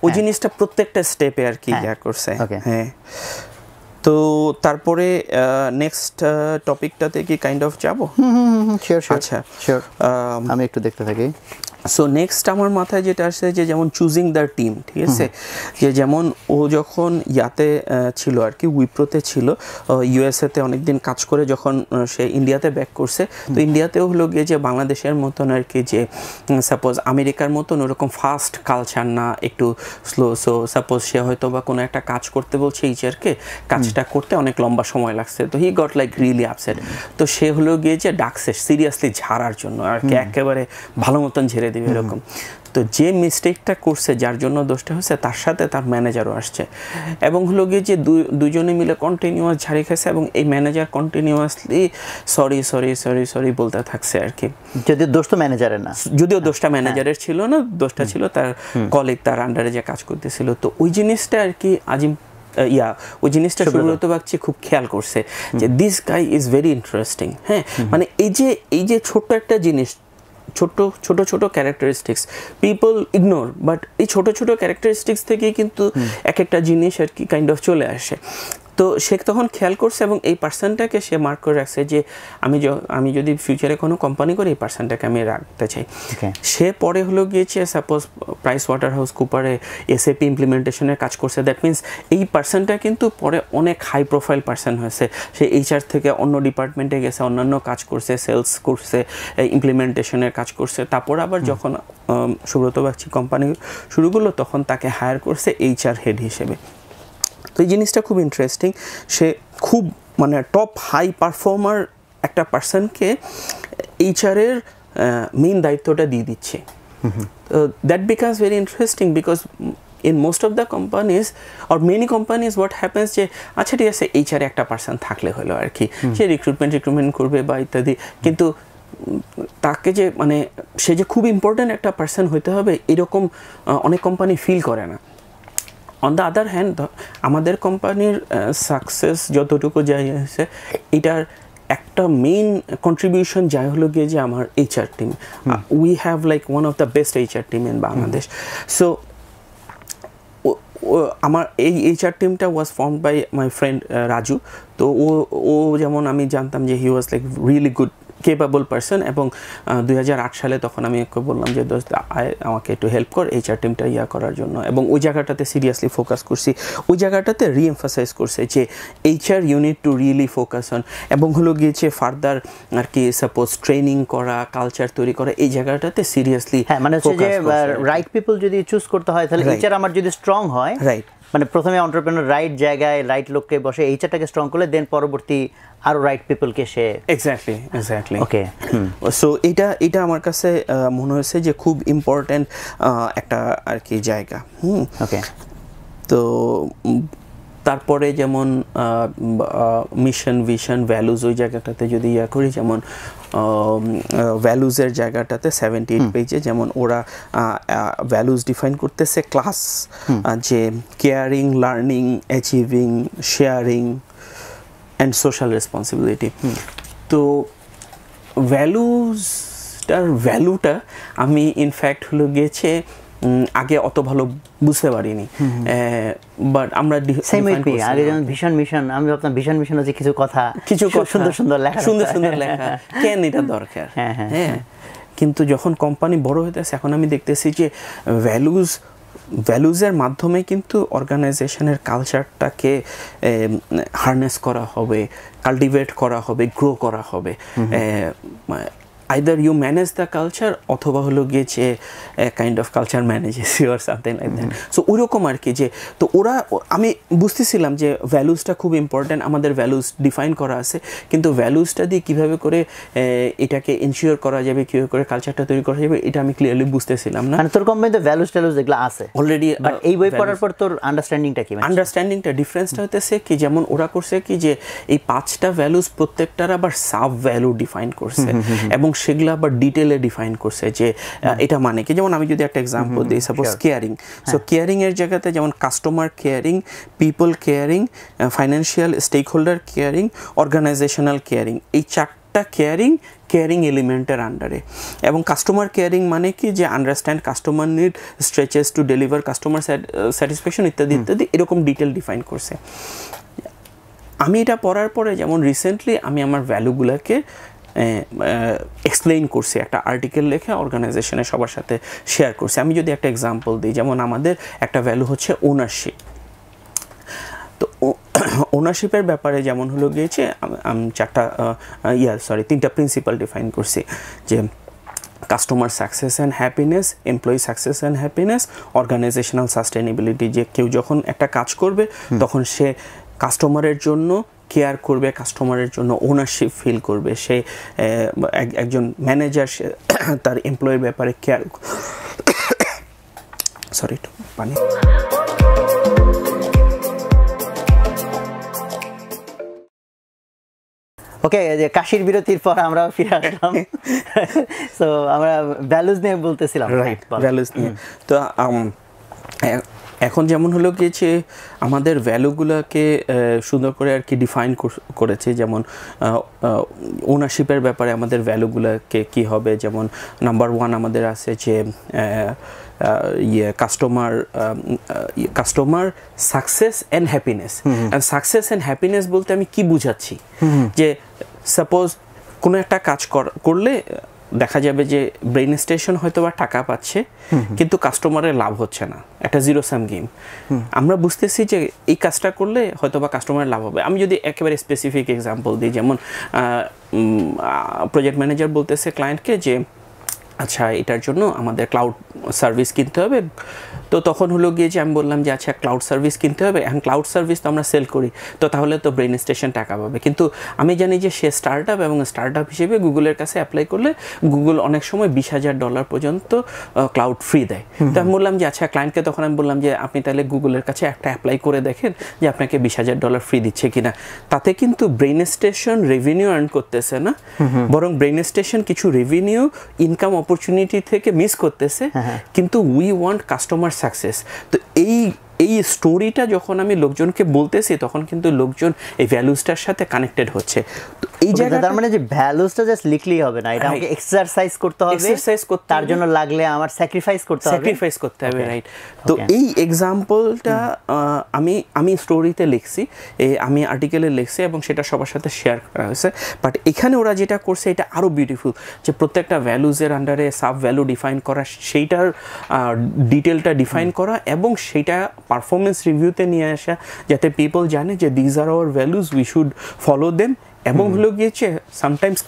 ওই জিনিসটা প্রত্যেকটা স্টেপে আর কি ইয়া করছে। হ্যাঁ, তো তারপরে নেক্সট টপিকটাতে কি কাইন্ড অফ যাবো? শিওর, আচ্ছা শিওর, আমি একটু দেখতে থাকি। সো নেক্সট আমার মাথায় যেটা আসছে যে যেমন চুজিং দ্য টিম, ঠিক আছে, যে যেমন ও যখন ইয়াতে ছিল আর কি, উইপ্রোতে ছিল, ইউএসএতে অনেকদিন কাজ করে যখন সে ইন্ডিয়াতে ব্যাক করছে, তো ইন্ডিয়াতেও হলো গিয়ে যে বাংলাদেশের মতন আর কি, যে সাপোজ আমেরিকার মতন ওরকম ফাস্ট কালচার না, একটু স্লো। সো সাপোজ সে হয়তো বা কোনো একটা কাজ করতে বলছে এইচআরকে, কাজটা করতে অনেক লম্বা সময় লাগছে, তো he got like really upset. তো সে হলো গিয়ে যে ডাকছে সিরিয়াসলি ঝাড়ার জন্য আর কি, একেবারে ভালো মতন ঝেড়ে দিবে এরকম। তো যে মিস্টেকটা করছে, যার জন্য দোষটা হয়েছে, তার সাথে তার ম্যানেজারও আসছে, এবং হলো গিয়ে যে দুজনে মিলে কন্টিনিউয়াস ঝাড়ি খাইছে, এবং এই manager continuously sorry sorry sorry sorry বলতে থাকছে আর কি। যদিও দোষ তো ম্যানেজারের না, যদিও দোষটা ম্যানেজারের ছিল না, দোষটা ছিল তার কলিগ, তার আন্ডারে যে কাজ করতেছিল। তো ওই জিনিসটা আর কি আজিম ওই জিনিসটা সুব্রত বাগচি খুব খেয়াল করছে, যে this guy is very interesting. হ্যাঁ, মানে এই যে ছোট্ট একটা জিনিস, ছোট ক্যারেক্টারিস্টিক্স পিপল ইগনোর, বাট এই ছোট ক্যারেক্টারিস্টিক্স থেকেই কিন্তু এক একটা জিনিস আর কি কাইন্ড অফ চলে আসে। তো সে তখন খেয়াল করছে, এবং এই পার্সনটাকে সে মার্ক করে রাখছে, যে আমি যদি ফিউচারে কোনো কোম্পানি করি, এই পার্সনটাকে আমি রাখতে চাই। সে পরে হলো গিয়েছে সাপোজ প্রাইস ওয়াটার হাউস কুপারে এসএপি ইমপ্লিমেন্টেশনের কাজ করছে। দ্যাট মিনস এই পার্সনটা কিন্তু পরে অনেক হাই প্রোফাইল পার্সন হয়েছে। সে এইচআর থেকে অন্য ডিপার্টমেন্টে গেছে, অন্যান্য কাজ করছে, সেলস করছে, ইমপ্লিমেন্টেশনের কাজ করছে। তারপর আবার যখন সুব্রত বাগচি কোম্পানি শুরু করলো, তখন তাকে হায়ার করছে এইচআর হেড হিসেবে। তো এই জিনিসটা খুব ইন্টারেস্টিং, সে খুব মানে টপ হাই পারফর্মার একটা পার্সনকে এইচআরের মেইন দায়িত্বটা দিয়ে দিচ্ছে। তো that becomes very interesting because in most of the companies or many companies what happens যে আচ্ছা ঠিক আছে এইচআরে একটা পার্সন থাকলে হলো আর কি, সে রিক্রুটমেন্ট করবে বা ইত্যাদি, কিন্তু তাকে যে মানে সে যে খুব ইম্পর্ট্যান্ট একটা পার্সন হইতে হবে এরকম অনেক কোম্পানি ফিল করে না। অন দ্য আদার হ্যান্ড আমাদের কোম্পানির সাকসেস যতটুকু যাই আছে এটার একটা মেইন কন্ট্রিবিউশন যাই হলো গিয়ে যে আমার HR team, we have like one of the best HR team in Bangladesh. So আমার এই এইচআর টিমটা was formed by my friend Raju. তো ও যেমন আমি জানতাম যে he was like really good capable person, এবং 2008 সালে তখন আমি ওকে বললাম যে দোস্ত আমাকে একটু হেল্প কর এইচআর টিমটা করার জন্য, এবং ওই জায়গাটাতে সিরিয়াসলি ফোকাস করছি, ওই জায়গাটাতে রিএমফাসাইজ করছে যে HR unit to really focus on, এবং হলো গিয়েছে ফার্দার আর কি সাপোজ ট্রেনিং করা, কালচার তৈরি করা, এই জায়গাটাতে সিরিয়াসলি মানে হচ্ছে যে রাইট পিপল যদি চুজ করতে হয় তাহলে এইচআর আমার যদি স্ট্রং হয়, রাইট মানে প্রথমে এন্টারপ্রেনার রাইট জায়গায় রাইট লোককে বসে এইচআরটাকে স্ট্রং করলে দেন পরবর্তী আরো রাইট পিপলকে সে এক্স্যাক্টলি ওকে। সো এটা আমার কাছে মনে হয়েছে যে খুব ইম্পর্ট্যান্ট একটা আর কি জায়গা। ওকে। তো তারপরে যেমন মিশন ভিশন ভ্যালুজ ওই জায়গাটাতে যদি করি, যেমন ভ্যালুজের জায়গাটাতে 78 পেজে যেমন ওরা ভ্যালুজ ডিফাইন করতেছে ক্লাস, যে caring, learning, achieving, sharing and social responsibility. তো ভ্যালুটা আমি ইনফ্যাক্ট হলো গিয়েছে আগে অত ভালো বুঝতে পারিনি, বাট আমরা আগে যেমন ভিশন মিশন, আমি ভাবতাম ভিশন মিশন হচ্ছে কিছু কথা সুন্দর লেখা কেন এটা দরকার, হ্যাঁ। কিন্তু যখন কোম্পানি বড় হইতেছে এখন আমি দেখতেছি যে ভ্যালুজের মাধ্যমে কিন্তু অর্গানাইজেশনের কালচারটাকে হারনেস করা হবে, কাল্টিভেট করা হবে, গ্রো করা হবে। either you manage the culture অথবা হলো গিয়ে যে kind of culture manages you or something like that. So ওইরকম আর কি, যে তো ওরা আমি বুঝতেছিলাম যে ভ্যালুজটা খুব ইম্পর্ট্যান্ট, আমাদের ভ্যালুজ ডিফাইন করা আছে, কিন্তু ভ্যালুজটা দিয়ে কীভাবে করে এটাকে ইনশিওর করা যাবে, কীভাবে করে কালচারটা তৈরি করা যাবে, এটা আমি ক্লিয়ারলি বুঝতেছিলাম না। মানে তোর কোম্পানিতে ভ্যালুজ ট্যালুজ এগুলো আছে অলরেডি, এই বই পড়ার পর তোর আন্ডারস্ট্যান্ডিংটা কি? আন্ডারস্ট্যান্ডিংটা ডিফারেন্সটা হতেছে কি, যেমন ওরা করছে কি যে এই 5টা ভ্যালুজ প্রত্যেকটার আবার সাব ভ্যালু ডিফাইন করছে, এবং সেগুলো আবার ডিটেলে ডিফাইন করছে যে এটা মানে কি। যেমন আমি যদি একটা এক্সাম্পল দিই, সাপোজ কেয়ারিং, সো কেয়ারিং এর জায়গাতে যেমন customer caring, people caring, financial stake holder caring, organisational caring, এই 4টা কেয়ারিং এলিমেন্টের আন্ডারে। এবং কাস্টমার কেয়ারিং মানে কি, যে understand customer need, stretches to deliver customer satisfaction ইত্যাদি ইত্যাদি, এরকম ডিটেল ডিফাইন করছে। আমি এটা পড়ার পরে যেমন রিসেন্টলি আমি আমার ভ্যালুগুলোকে এক্সপ্লেইন করছি, একটা আর্টিকেল লিখে অর্গানাইজেশনে সবার সাথে শেয়ার করছি। আমি যদি একটা এক্সাম্পল দিই, যেমন আমাদের একটা ভ্যালু হচ্ছে ওনারশিপ। তো ওনারশিপের ব্যাপারে যেমন হলো গিয়েছে আমি 3টা প্রিন্সিপাল ডিফাইন করছি, যে customer success and happiness, employee success and happiness, organisational sustainability. যে কেউ যখন একটা কাজ করবে তখন সে কাস্টমারের জন্য কেয়ার করবে, কাস্টমারের জন্য ওনারশিপ ফিল করবে, সে একজন ম্যানেজার সে তার এমপ্লয়ের ব্যাপারে কেয়ার পানি ওকে। যে কাশির বিরতির পর আমরা ফিরে আসলাম। সো আমরা ভ্যালুজ নিয়ে বলতেছিলাম, রাইট, ভ্যালুজ নিয়ে। তো এখন যেমন হলো গিয়েছে আমাদের ভ্যালুগুলোকে সুন্দর করে আর কি ডিফাইন করেছে, যেমন ওনারশিপের ব্যাপারে আমাদের ভ্যালুগুলোকে কি হবে, যেমন নাম্বার 1 আমাদের আছে যে customer success and happiness. Success and happiness বলতে আমি কি বুঝাচ্ছি, যে সাপোজ কোনো একটা কাজ করলে দেখা যাবে যে ব্রেইন স্টেশন হয়তো বা টাকা পাচ্ছে কিন্তু কাস্টমারের লাভ হচ্ছে না, একটা জিরো সাম গেম। আমরা বুঝতেছি যে এই কাজটা করলে হয়তো বা কাস্টমারের লাভ হবে। আমি যদি একেবারে স্পেসিফিক এক্সাম্পল দিই, যেমন প্রজেক্ট ম্যানেজার বলতেছে ক্লায়েন্টকে যে আচ্ছা এটার জন্য আমাদের ক্লাউড সার্ভিস কিনতে হবে, তো তখন হলো গিয়ে যে আমি বললাম যে আচ্ছা ক্লাউড সার্ভিস কিনতে হবে, এখন ক্লাউড সার্ভিস তো আমরা সেল করি, তো তাহলে তো ব্রেন স্টেশন টাকা পাবে, কিন্তু আমি জানি যে সে স্টার্ট আপ এবং স্টার্ট আপ হিসেবে গুগলের কাছে অ্যাপ্লাই করলে গুগল অনেক সময় $20,000 পর্যন্ত ক্লাউড ফ্রি দেয়। তো আমি বললাম যে আচ্ছা ক্লায়েন্টকে তখন আমি বললাম যে আপনি তাহলে গুগলের কাছে একটা অ্যাপ্লাই করে দেখেন যে আপনাকে $20,000 ফ্রি দিচ্ছে কিনা। তাতে কিন্তু ব্রেন স্টেশন রেভিনিউ আর্ন করতেছে না, বরং ব্রেন স্টেশন কিছু রেভিনিউ ইনকাম অপরচুনিটি থেকে মিস করতেছে, কিন্তু উই ওয়ান্ট কাস্টমার সাকসেস। তো এই স্টোরিটা যখন আমি লোকজনকে বলতেছি তখন কিন্তু লোকজন এই ভ্যালুসটার সাথে কানেক্টেড হচ্ছে। তো এই জায়গাটা তার মানে যে ভ্যালুসটা জাস্ট লিখলেই হবে না, এটা আমাকে এক্সারসাইজ করতে হবে, তার জন্য লাগলে আমার স্যাক্রিফাইস করতে হবে, রাইট। তো এই এক্সাম্পলটা আমি স্টোরিতে লিখছি, আমি আর্টিকেলে লিখছি এবং সেটা সবার সাথে শেয়ার করা হয়েছে। বাট এখানে ওরা যেটা করছে এটা আরো বিউটিফুল, যে প্রত্যেকটা ভ্যালুজের আন্ডারে সাব ভ্যালু ডিফাইন করা, সেইটার ডিটেলটা ডিফাইন করা এবং সেইটা পারফরমেন্স রিভিউতে নিয়ে আসা, যাতে পিপল জানে যে these are our values, we should follow them. এবং হলো গিয়েছে সামটাইমস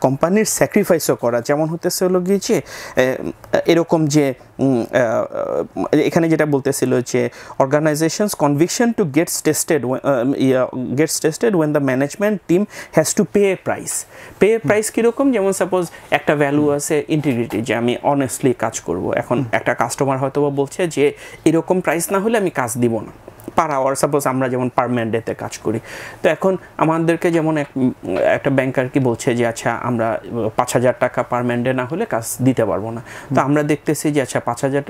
কোম্পানির স্যাক্রিফাইসও করা, যেমন হতেছে হলো গিয়েছে এরকম যে এখানে যেটা বলতেছিল যে organisation's conviction to gets tested when the management team has to pay a price কীরকম, যেমন সাপোজ একটা ভ্যালু আছে ইন্টিগ্রিটি, যে আমি অনেস্টলি কাজ করব। এখন একটা কাস্টমার হয়তো বলছে যে এরকম প্রাইস না হলে আমি কাজ দিব না পার আওয়ার, সাপোজ আমরা যেমন পার ম্যান্ডেতে কাজ করি। তো এখন আমাদেরকে যেমন একটা ব্যাংকার কি বলছে যে আচ্ছা আমরা 5,000 টাকা পার ম্যান্ডে না হলে কাজ দিতে পারবো না। তো আমরা দেখতেছি যে আচ্ছা 5,000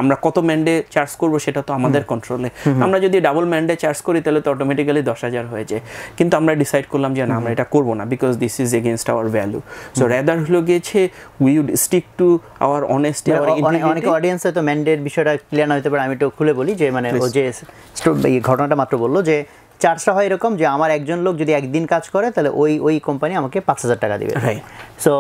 আমরা কত ম্যান্ডে চার্জ করবো সেটা তো আমাদের কন্ট্রোলে। আমরা যদি ডাবল ম্যান্ডে চার্জ করি তাহলে তো অটোমেটিক্যালি 10,000 হয়ে যায়, কিন্তু আমরা ডিসাইড করলাম যে না আমরা এটা করবো না, because this is against our value. So rather হলো গিয়েছে we would stick to our honesty. অনেক অডিয়েন্স হয়তো ম্যান্ডেট বিষয়টা ক্লিয়ার না হতে পারে, আমি একটু খুলে বলি যে মানে ও যে ঘটনাটা মাত্র বললো যে চার্জটা হয় এরকম যে আমার একজন লোক যদি একদিন কাজ করে তাহলে ওই কোম্পানি আমাকে 5,000 টাকা দিবে। সো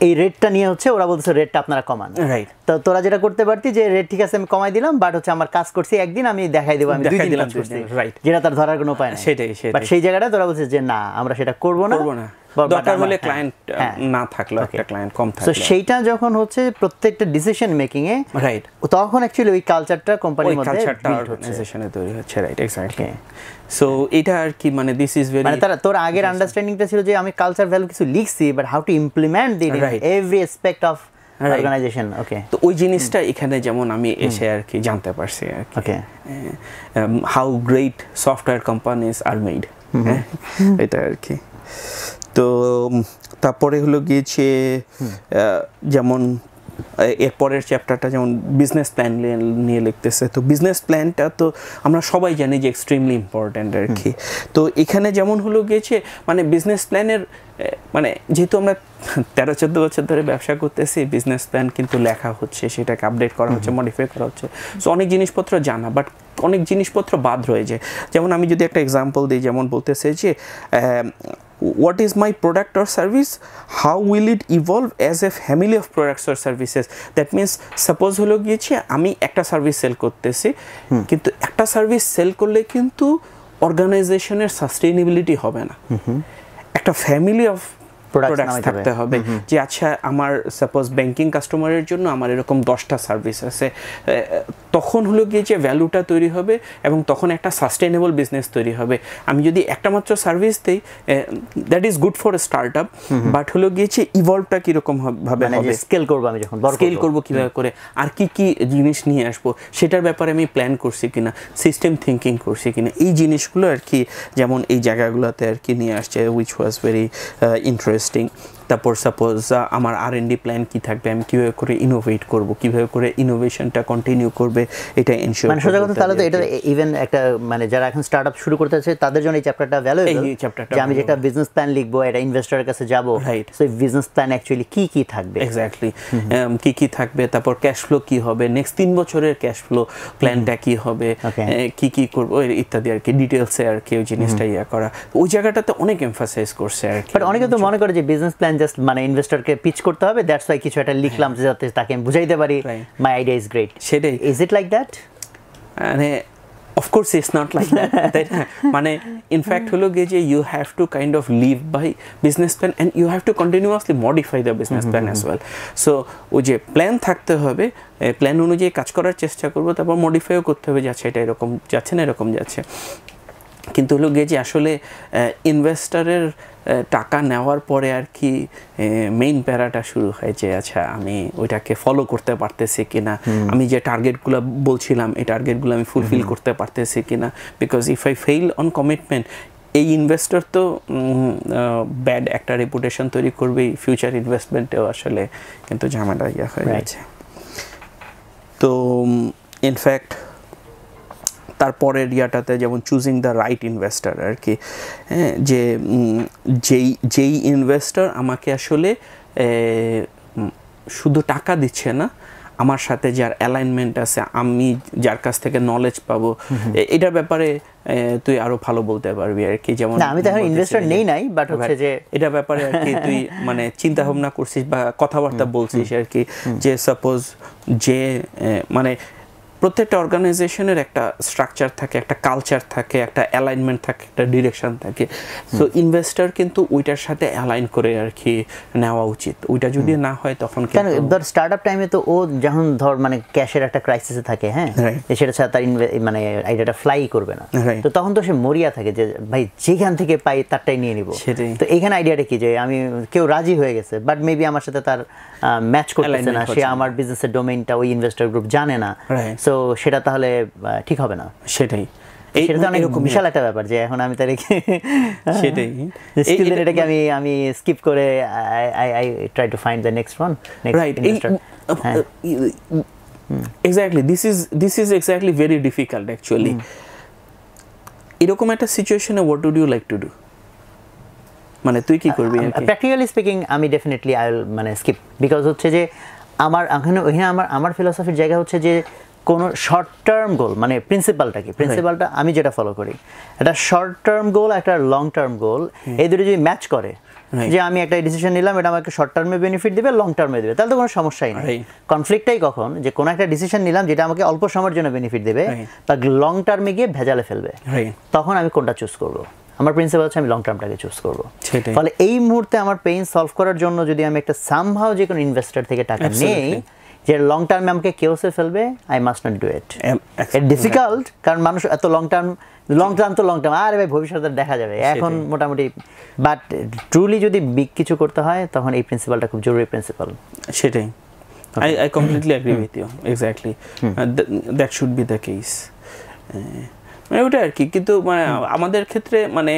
এই রেটটা নিয়ে হচ্ছে ওরা বলছে রেটটা আপনারা কমান, রাইট। তো তোরা যেটা করতে পারতি যে রেট ঠিক আছে আমি কমাই দিলাম, বাট হচ্ছে আমার কাজ করছি একদিন, আমি দেখাই দেবো আমি 2 দিন কাজ করছি, রাইট, যেটা তার ধরার কোনো উপায় নেই। সেটাই বাট সেই জায়গাটা তোরা বলছে যে না আমরা সেটা করবো না, দরকার হলে ক্লায়েন্ট না থাকলো, একটা ক্লায়েন্ট কম থাকলো। তো সেইটা যখন হচ্ছে প্রত্যেকটা ডিসিশন মেকিং এ, রাইট, তখন অ্যাকচুয়ালি ওই কালচারটা কোম্পানির মধ্যে অর্গানাইজেশনে তৈরি হচ্ছে, রাইট, এক্স্যাক্টলি। সো এটা আর কি মানে দিস ইজ ভেরি, মানে তোর আগের আন্ডারস্ট্যান্ডিংটা ছিল যে আমি কালচার ভ্যালু কিছু লিখছি, but how to implement that in every aspect of organization. Okay, তো ওই জিনিসটা এখানে যেমন আমি এসে আর কি জানতে পারছি আর কি, okay, how great software companies are made, এটা আর কি। তো তারপরে হলো গিয়েছে যেমন এরপরের চ্যাপ্টারটা যেমন বিজনেস প্ল্যান নিয়ে লিখতেছে। তো বিজনেস প্ল্যানটা তো আমরা সবাই জানি যে এক্সট্রিমলি ইম্পর্ট্যান্ট আর কি। তো এখানে যেমন হলো গিয়েছে মানে বিজনেস প্ল্যানের মানে যেহেতু আমরা 13-14 বছর ধরে ব্যবসা করতেছি, বিজনেস প্ল্যান কিন্তু লেখা হচ্ছে, সেটাকে আপডেট করা হচ্ছে, মডিফাই করা হচ্ছে। সো অনেক জিনিসপত্র জানা, বাট অনেক জিনিসপত্র বাদ রয়ে যায়। যেমন আমি যদি একটা এক্সাম্পল দিই, যেমন বলতেছে যে what is my product or service, how will it evolve as a family of products or services. That means suppose হলো গিয়েছে আমি একটা সার্ভিস সেল করতেছি, কিন্তু একটা সার্ভিস সেল করলে কিন্তু অর্গানাইজেশনের সাস্টেইনেবিলিটি হবে না, একটা ফ্যামিলি অফ প্রোডাক্টস থাকতে হবে। যে আচ্ছা আমার সাপোজ ব্যাংকিং কাস্টমারের জন্য আমার এরকম 10টা সার্ভিস আছে, তখন হলো গিয়ে যে ভ্যালুটা তৈরি হবে এবং তখন একটা সাস্টেইনেবল বিজনেস তৈরি হবে। আমি যদি একটা মাত্র সার্ভিস দেই, that is good for start up, but হলো গিয়েছে ইভলভটা কীরকম ভাবে হবে, স্কেল করবো আমি যখন স্কেল করবো কীভাবে করে, আর কি কি জিনিস নিয়ে আসবো সেটার ব্যাপারে আমি প্ল্যান করছি কিনা, সিস্টেম থিঙ্কিং করছি কিনা, এই জিনিসগুলো আর কি যেমন এই জায়গাগুলোতে আর কি নিয়ে আসছে, উইচ ওয়াজ ভেরি ইন্টারেস্টিং। তারপর সাপোজ আমার R&D প্ল্যান কি থাকবে, আমি কিভাবে করে ইনোভেট করব, কিভাবে করে ইনোভেশনটা কন্টিনিউ করবে, এটা এনশিওর মানে সোজা কথা। তাহলে তো এটা ইভেন একটা মানে যারা এখন স্টার্টআপ শুরু করতে চাচ্ছে তাদের জন্য এই চ্যাপ্টারটা ভ্যালুয়েবল, এই চ্যাপ্টারটা যে আমি যেটা বিজনেস প্ল্যান লিখবো, এটা ইনভেস্টরের কাছে যাব, রাইট। সো এই বিজনেস প্ল্যান অ্যাকচুয়ালি কি কি থাকবে, এক্স্যাক্টলি কি কি থাকবে, তারপর ক্যাশ ফ্লো কি হবে, নেক্সট 3 বছরের ক্যাশ ফ্লো প্ল্যানটা কি হবে, কি কি করব ইত্যাদি আর কি ডিটেইলসে আর কি ওই জিনিসটা ইয়া করা, ওই জায়গাটাতে অনেক এমফাসাইজ করছে আর কি। বাট অনেকে তো মনে করে যে বিজনেস প্ল্যান জাস্ট মানে ইনভেস্টরকে পিচ করতে হবে, দ্যাটস ওয়াই কিছু একটা লিখলাম যাতে তাকে আমি বুঝাইতে পারি মাই আইডিয়া ইজ গ্রেট। সেটাই, ইজ ইট লাইক দ্যাট? মানে Of course it's not like that. তাই না? মানে ইনফ্যাক্ট হলো গিয়ে যে you have to kind of live by business plan and you have to continuously modify the business plan as well. So ওই যে plan থাকতে হবে, প্ল্যান অনুযায়ী কাজ করার চেষ্টা করবো, তারপর মডিফাইও করতে হবে, যাচ্ছে এটা এরকম যাচ্ছে না এরকম যাচ্ছে। কিন্তু হলো গিয়ে যে আসলে ইনভেস্টরের টাকা নেওয়ার পরে আর কি মেইন প্যারাটা শুরু হয় যে আচ্ছা আমি ওইটাকে ফলো করতে পারতেছি কিনা, আমি যে টার্গেটগুলো বলছিলাম এই টার্গেটগুলো আমি ফুলফিল করতে পারতেছি কিনা, because if I fail on commitment এই ইনভেস্টর তো ব্যাড একটা রেপুটেশন তৈরি করবেই, ফিউচার ইনভেস্টমেন্টেও আসলে কিন্তু ঝামেলা হয়ে যাচ্ছে। তো ইনফ্যাক্ট তারপরের ইয়াটাতে যেমন চুজিং দ্য রাইট ইনভেস্টর আর কি, যে যেই ইনভেস্টর আমাকে আসলে শুধু টাকা দিচ্ছে না, আমার সাথে যার অ্যালাইনমেন্ট আছে, আমি যার কাছ থেকে নলেজ পাবো, এটার ব্যাপারে তুই আরো ভালো বলতে পারবি আর কি। যেমন আমি তো এখন ইনভেস্টর নেই নাই, বাট হচ্ছে যে এটা ব্যাপারে আর কি তুই মানে চিন্তা ভাবনা করছিস বা কথাবার্তা বলছিস আর কি, যে সাপোজ যে মানে প্রত্যেকটা অর্গানাইজেশনের একটা স্ট্রাকচার থাকে, একটা কালচার থাকে, একটা অ্যালাইনমেন্ট থাকে, একটা ডিরেকশন থাকে। সো ইনভেস্টর কিন্তু ওইটার সাথে অ্যালাইন করে আর কি নেওয়া উচিত। ওইটা যদি না হয় তখন কেন ধর স্টার্টআপ টাইমে তো ও যখন ধর মানে ক্যাশের একটা ক্রাইসিসে থাকে, হ্যাঁ, সেটা ছাড়া তার মানে আইডিয়াটা ফ্লাই করবে না, তো তখন তো সে মরিয়া থাকে যে ভাই যেখান থেকে পাই তারটাই নিয়ে নিব। তো এখানে আইডিয়াটা কি যে আমি কেউ রাজি হয়ে গেছে বাট মেবি আমার সাথে তার ম্যাচ করতেছে না, সে আমার বিজনেসের ডোমেইনটা ওই ইনভেস্টর গ্রুপ জানে না, সো সেটা তাহলে ঠিক হবে না। সেটাই সেটা তো অনেক বিশাল একটা ব্যাপার যে এখন আমি তাদেরকে সেটাই স্কিল এটাকে আমি স্কিপ করে I try to find the next one, right. Exactly this is exactly very difficult actually. এরকম একটা সিচুয়েশনে what would you like to do, মানে তুই কি করবি? প্র্যাকটিক্যালি স্পিকিং আমি ডেফিনেটলি আই উইল মানে স্কিপ, বিকজ হচ্ছে যে আমার ফিলোসফির জায়গা হচ্ছে যে কোনো শর্ট টার্ম গোল মানে প্রিন্সিপালটা আমি যেটা ফলো করি, একটা শর্ট টার্ম গোল একটা লং টার্ম গোল, এই দুটো যদি ম্যাচ করে, যে আমি একটা ডিসিশন নিলাম এটা আমাকে শর্ট টার্মে বেনিফিট দিবে, লং টার্মে দিবে, তাহলে তো কোনো সমস্যাই নেই। কনফ্লিক্টটাই কখন যে কোনো একটা ডিসিশন নিলাম যেটা আমাকে অল্প সময়ের জন্য বেনিফিট দেবে বা লং টার্মে গিয়ে ভেজালে ফেলবে, তখন আমি কোনটা চুজ করব। আমার প্রিন্সিপাল হচ্ছে আমি লং টার্মটাকে চুজ করব। ফলে এই মুহূর্তে আমার পেইন সলভ করার জন্য যদি আমি একটা সামহাও যে কোনো ইনভেস্টর থেকে টাকা নেই যে লং টার্মে আমাকে কেওসে ফেলবে, I must not do it. It difficult, কারণ মানুষ এত লং টার্ম আরে ভাই ভবিষ্যতে দেখা যাবে, এখন মোটামুটি, বাট ট্রুলি যদি বিগ কিছু করতে হয় তখন এই প্রিন্সিপালটা খুব জরুরি প্রিন্সিপাল। সেটাই, I completely agree with you, exactly. That should be the case. মানে ওটা আর কি, কিন্তু মানে আমাদের ক্ষেত্রে মানে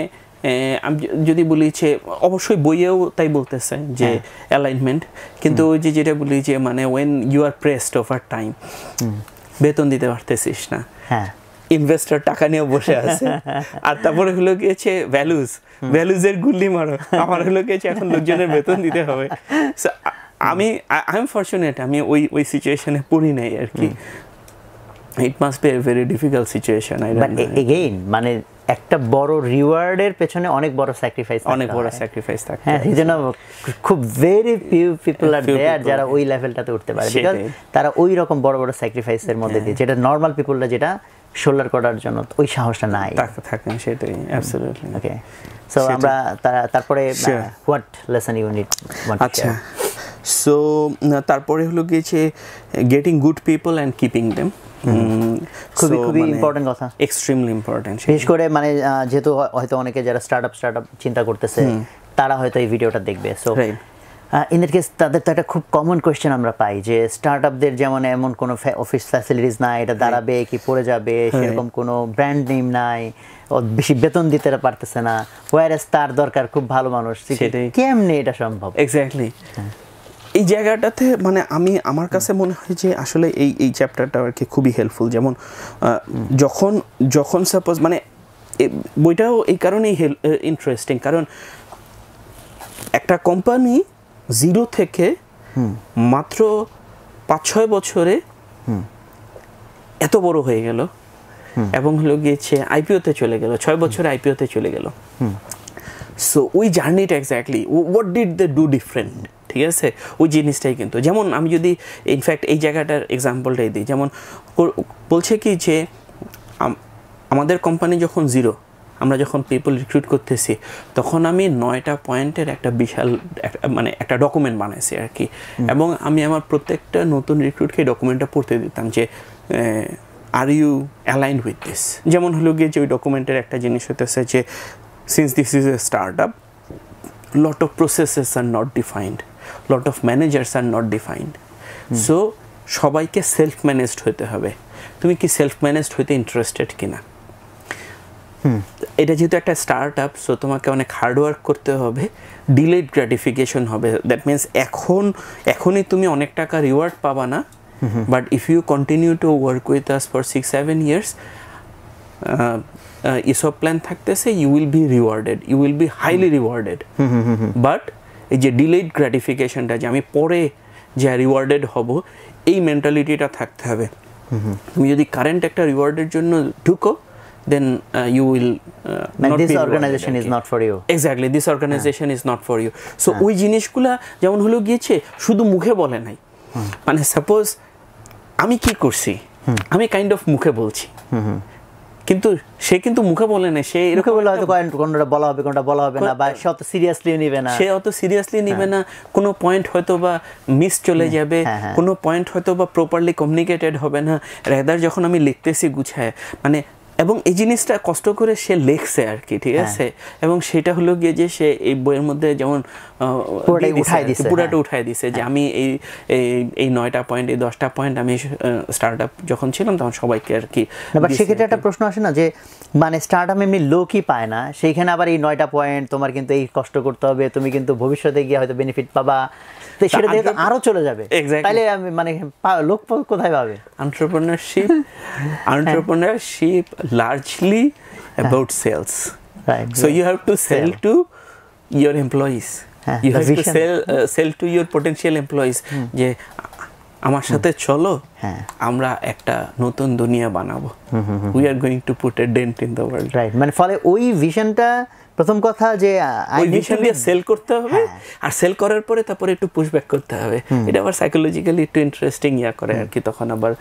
আমি যদি বলি যে অবশ্যই বইয়েও তাই বলতেছে যে অ্যালাইনমেন্ট, কিন্তু ওই যে যেটা বলি যে মানে when you are pressed over time, বেতন দিতে পারতেছিস না, ইনভেস্টর টাকা নিয়ে বসে আছে, আর তারপরে হলো গিয়েছে ভ্যালুজের গুল্লি মারো, আমার হলো গিয়েছে এখন লোকজনের বেতন দিতে হবে। আমি আই এম ফরচুনেট, আমি ওই সিচুয়েশনে পড়ি নাই আর কি। It must B a very difficult situation. But again মানে একটা বড় রিওয়ার্ডের পেছনে অনেক বড় স্যাক্রিফাইস থাকে, হ্যাঁ, এই জন্য খুব ভেরি ফিউ পিপল আর দেয়ার যারা ওই লেভেলটাতে উঠতে পারে, বিকজ তারা ওই রকম বড় বড় স্যাক্রিফাইসের মধ্যে দিয়ে, যেটা নর্মাল পিপলরা যেটা শোল্ডার করার জন্য ওই সাহসটা নাই থাকে। সেটাই, অ্যাবসলিউটলি। ওকে, সো আমরা তারপরে হোয়াট লেসন ইউ নিড। আচ্ছা, সো তারপরে হলো গিয়েছে getting good people and keeping them, খুবই ইম্পর্টেন্ট কথা, এক্সট্রিমলি ইম্পর্টেন্ট। বিশেষ করে মানে যেহেতু হয়তো অনেকে যারা স্টার্টআপ চিন্তা করতেছে তারা হয়তো এই ভিডিওটা দেখবে, সো ইন দ্যাট কেস তাদের তো একটা খুব কমন কোয়েশ্চেন আমরা পাই যে স্টার্টআপদের যেমন এমন কোনো অফিস ফ্যাসিলিটিস নাই, এটা দাঁড়াবে কি পড়ে যাবে, সেরকম কোনো ব্র্যান্ড নেম নাই, বেশি বেতন দিতে পারতেছে না, ওয়ারেস তার দরকার খুব ভালো মানুষ, কেমনে এটা সম্ভব? এক্স্যাক্টলি, এই জায়গাটাতে মানে আমার কাছে মনে হয় যে আসলে এই চ্যাপ্টারটা আর কি খুবই হেল্পফুল। যেমন যখন সাপোজ মানে বইটাও এই কারণেই ইন্টারেস্টিং, কারণ একটা কোম্পানি জিরো থেকে মাত্র 5-6 বছরে এত বড় হয়ে গেল এবং হলো গিয়েছে আইপিওতে চলে গেল, 6 বছরে আইপিওতে চলে গেল। সো ওই জার্নিটা exactly what did they do different, ঠিক আছে, ওই জিনিসটাই কিন্তু। যেমন আমি যদি ইনফ্যাক্ট এই জায়গাটার এক্সাম্পলটাই দিই, যেমন বলছে কি যে আমাদের কোম্পানি যখন জিরো, আমরা যখন পিপল রিক্রুট করতেছি, তখন আমি 9টা পয়েন্টের একটা বিশাল মানে একটা ডকুমেন্ট বানাইছি আর কি। এবং আমি আমার প্রত্যেকটা নতুন রিক্রুটকে ডকুমেন্টটা পড়তে দিতাম যে are you aligned with this. যেমন হলো গিয়ে যে ওই ডকুমেন্টের একটা জিনিস হতেছে যে since this is a start up, lot of processes are not defined, lot of managers are not defined. So সবাইকে সেলফ ম্যানেজড হতে হবে। তুমি কি সেলফ ম্যানেজড হতে ইন্টারেস্টেড কিনা? এটা যেহেতু একটা স্টার্ট আপ, সো তোমাকে অনেক হার্ডওয়ার্ক করতে হবে, ডিলেড গ্র্যাটিফিকেশন হবে। দ্যাট মিনস এখনই তুমি অনেক টাকা রিওয়ার্ড পাবা না, but if you continue to work with us for 6-7 years, এসব প্ল্যান থাকতেছে, you will be rewarded, you will be highly rewarded. But এই যে ডিলেড গ্র্যাটিফিকেশনটা, যে আমি পরে যে রিওয়ার্ডেড হব, এই মেন্টালিটিটা থাকতে হবে। তুমি যদি কারেন্ট একটা রিওয়ার্ডের জন্য ঢুকো, then you will not this be organization is not for you. Exactly, this organization is not for you. So ওই জিনিসগুলা যেমন হলো গিয়েছে শুধু মুখে বলে নাই, মানে সাপোজ আমি কি করছি, আমি কাইন্ড অফ মুখে বলছি, কিন্তু সে কিন্তু মুখে বলে না, সে এরকম বলে হয়তো কোনটা বলা হবে কোনটা বলা হবে না, বা সে অত সিরিয়াসলি নেবে না, সে অত সিরিয়াসলি নেবে না, কোনো পয়েন্ট হয়তো বা মিস চলে যাবে, কোনো পয়েন্ট হয়তো বা প্রপারলি কমিউনিকেটেড হবে না। রেদার যখন আমি লিখতেছি গুছায়, মানে এবং এই জিনিসটা কষ্ট করে সে লেখছে আর কি, ঠিক আছে, এবং সেটা হলো গিয়ে যে সে এই বইয়ের মধ্যে যেমন পুরাটা উঠাই দিছে যে আমি এই 9টা পয়েন্ট, এই 10টা পয়েন্ট আমি স্টার্ট আপ যখন ছিলাম তখন সবাইকে আর কি। বাট সেক্ষেত্রে একটা প্রশ্ন আসে না যে মানে স্টার্ট আপ এমনি লোকই পায় না, সেইখানে আবার এই 9টা পয়েন্ট তোমার কিন্তু এই কষ্ট করতে হবে, তুমি কিন্তু ভবিষ্যতে গিয়ে হয়তো বেনিফিট পাবা, তো সেটা দেখে আরো চলে যাবে, তাইলে আমি মানে লোক কোথায় পাবে? Entrepreneurship largely about sales, right? So you have to sell to your employees, you have to sell to your potential employees যে আমার সাথে চলো, আমরা একটা নতুন দুনিয়া বানাবো, we are going to put a dent in the world, right? মানে ফলে ওই ভিশনটা প্রথম কথা যে ওই ভিশন দিয়ে সেল করতে হবে, আর সেল করার পরে তারপরে একটু পুশব্যাক করতে হবে, এটা আবার সাইকোলজিক্যালি একটু ইন্টারেস্টিং করে আর কি, তখন আবার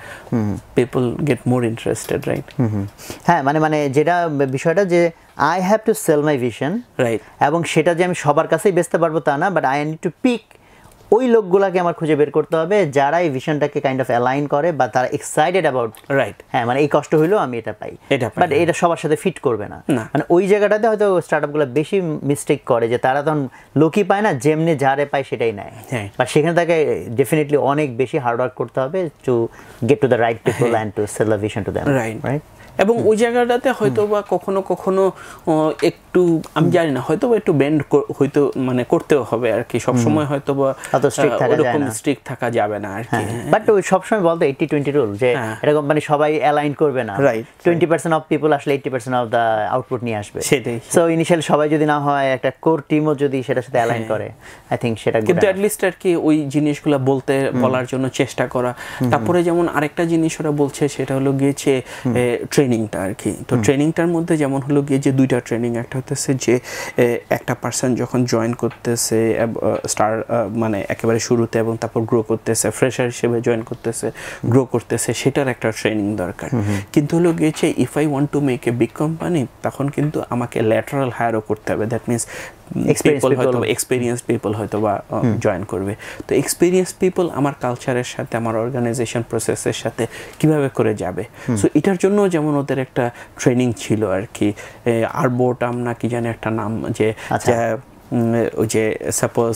people get more interested, right? হ্যাঁ, মানে যেটা বিষয়টা যে I have to sell my vision, right, এবং সেটা যে আমি সবার কাছেই বেচতে পারবো তা না, but I need to pick ওই লোকগুলাকে আমার খুঁজে বের করতে হবে যারা এই ভিশনটাকে কাইন্ড অফ অ্যালাইন করে বা তারা এক্সাইটেড অ্যাবাউট, রাইট, হ্যাঁ, মানে এই কষ্ট হইলেও আমি এটা পাই, বাট এটা সবার সাথে ফিট করবে না। মানে ওই জায়গাটাতে হয়তো স্টার্টআপগুলো বেশি মিস্টেক করে যে তারা তখন লোকই পায় না, যেমনি যারে পায় সেটাই নেয়, বাট সেখানে তাকে ডেফিনেটলি অনেক বেশি হার্ডওয়ার্ক করতে হবে to get to the right people and to sell the vision to them, right? এবং ওই জায়গাটাতে হয়তো বা কখনো একটু আমি জানি না, হয়তো বা একটু বেন্ড হয়তো মানে করতেও হবে আর কি, সবসময় হয়তো বা ওরকম স্ট্রিক্ট থাকা যাবে না আর কি। বাট ওই সবসময় বলতো 80-20 রুল, যে এটা কোম্পানি সবাই অ্যালাইন করবে না, 20% অফ পিপল আসলে 80% অফ দ্য আউটপুট নিয়ে আসবে, সেটাই। সো ইনিশিয়াল সবাই যদি না হয়, একটা কোর টিমও যদি সেটার সাথে অ্যালাইন করে, আই থিংক সেটা কিন্তু অ্যাট লিস্ট আর কি ওই জিনিসগুলো বলার জন্য চেষ্টা করা। তারপরে যেমন আরেকটা জিনিস ওরা বলছে, সেটা হলো গিয়েছে ট্রেনিংটা আর কি। তো ট্রেনিংটার মধ্যে যেমন হলো গিয়ে যে 2টা ট্রেনিং, একটা হতেছে যে একটা পার্সন যখন জয়েন করতেছে মানে একেবারে শুরুতে, এবং তারপর গ্রো করতেছে, ফ্রেশার হিসেবে জয়েন করতেছে, গ্রো করতেছে, সেটার একটা ট্রেনিং দরকার। কিন্তু হলো গিয়েছে if I want to make a big company, তখন কিন্তু আমাকে ল্যাটারাল হায়ারও করতে হবে, দ্যাট মিনস এক্সপিরিয়েন্স পিপল হয়তো বা জয়েন করবে। তো এক্সপিরিয়েন্স পিপল আমার কালচারের সাথে, আমার অর্গানাইজেশন প্রসেসের সাথে কিভাবে করে যাবে, সো এটার জন্য যেমন ওদের একটা ট্রেনিং ছিল আর কি, আরবোটাম না কি জানি একটা নাম, যে ওই যে সাপোজ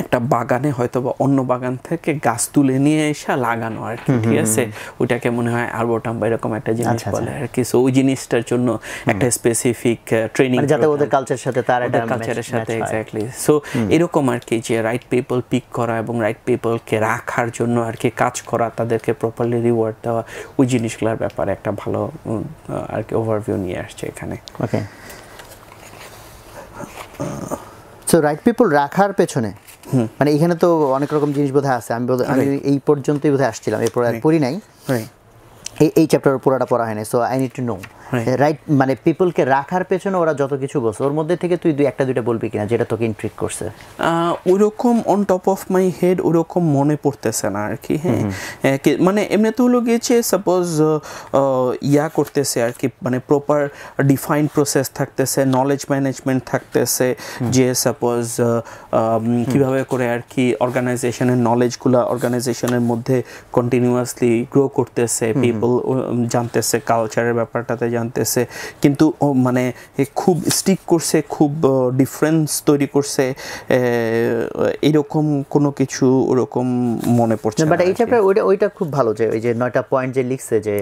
একটা বাগানে হয়তো বা অন্য বাগান থেকে গাছ তুলে নিয়ে এসে লাগানো আর কি, ঠিক আছে, ওইটাকে মনে হয় আরবোটাম বা এরকম একটা জিনিস বলে আর কি। সো ওই জিনিসটার জন্য একটা স্পেসিফিক ট্রেনিং, যাতে ওদের কালচারের সাথে তার একটা কালচারের সাথে, এক্স্যাক্টলি। সো এরকম আর কি, যে রাইট পিপল পিক করা এবং রাইট পিপলকে রাখার জন্য আর কি কাজ করা, তাদেরকে প্রপারলি রিওয়ার্ড দেওয়া, ওই জিনিসগুলোর ব্যাপারে একটা ভালো আর কি ওভারভিউ নিয়ে আসছে এখানে। ওকে, সো রাইট পিপল রাখার পেছনে মানে এখানে তো অনেক রকম জিনিস বোধহয় আছে, আমি এই পর্যন্তই বোধহয় আসছিলাম, এরপর আর পড়ি নাই, এই চ্যাপ্টার পুরোটা পড়া হয়নি, so I need to know right, মানে পিপলকে রাখার পেছনে ওরা যত কিছু বলছে ওর মধ্যে থেকে তুই একটা দুইটা বলবি কিনা যেটা তোকে ইন্ট্রিগ করছে? ওইরকম on top of my head ওরকম মনে পড়তেছে না আর কি। হ্যাঁ, মানে এমনি তো হলো গিয়েছে সাপোজ ইয়া করতেছে আর কি, মানে প্রপার ডিফাইন্ড প্রসেস থাকতেছে, নলেজ ম্যানেজমেন্ট থাকতেছে, যে সাপোজ কিভাবে করে আর কি অর্গানাইজেশনের নলেজগুলো অর্গানাইজেশনের মধ্যে কন্টিনিউয়াসলি গ্রো করতেছে, পিপল জানতেছে, কালচারের ব্যাপারটাতে জানতেছে, কিন্তু মানে খুব স্টিক করছে, খুব ডিফারেন্স তৈরি করছে, এরকম কোনো কিছু ওরকম মনে পড়ছে না। বাট এই চ্যাপ্টার ওইটা খুব ভালো, যে ওই যে 9টা পয়েন্ট যে লিখছে যে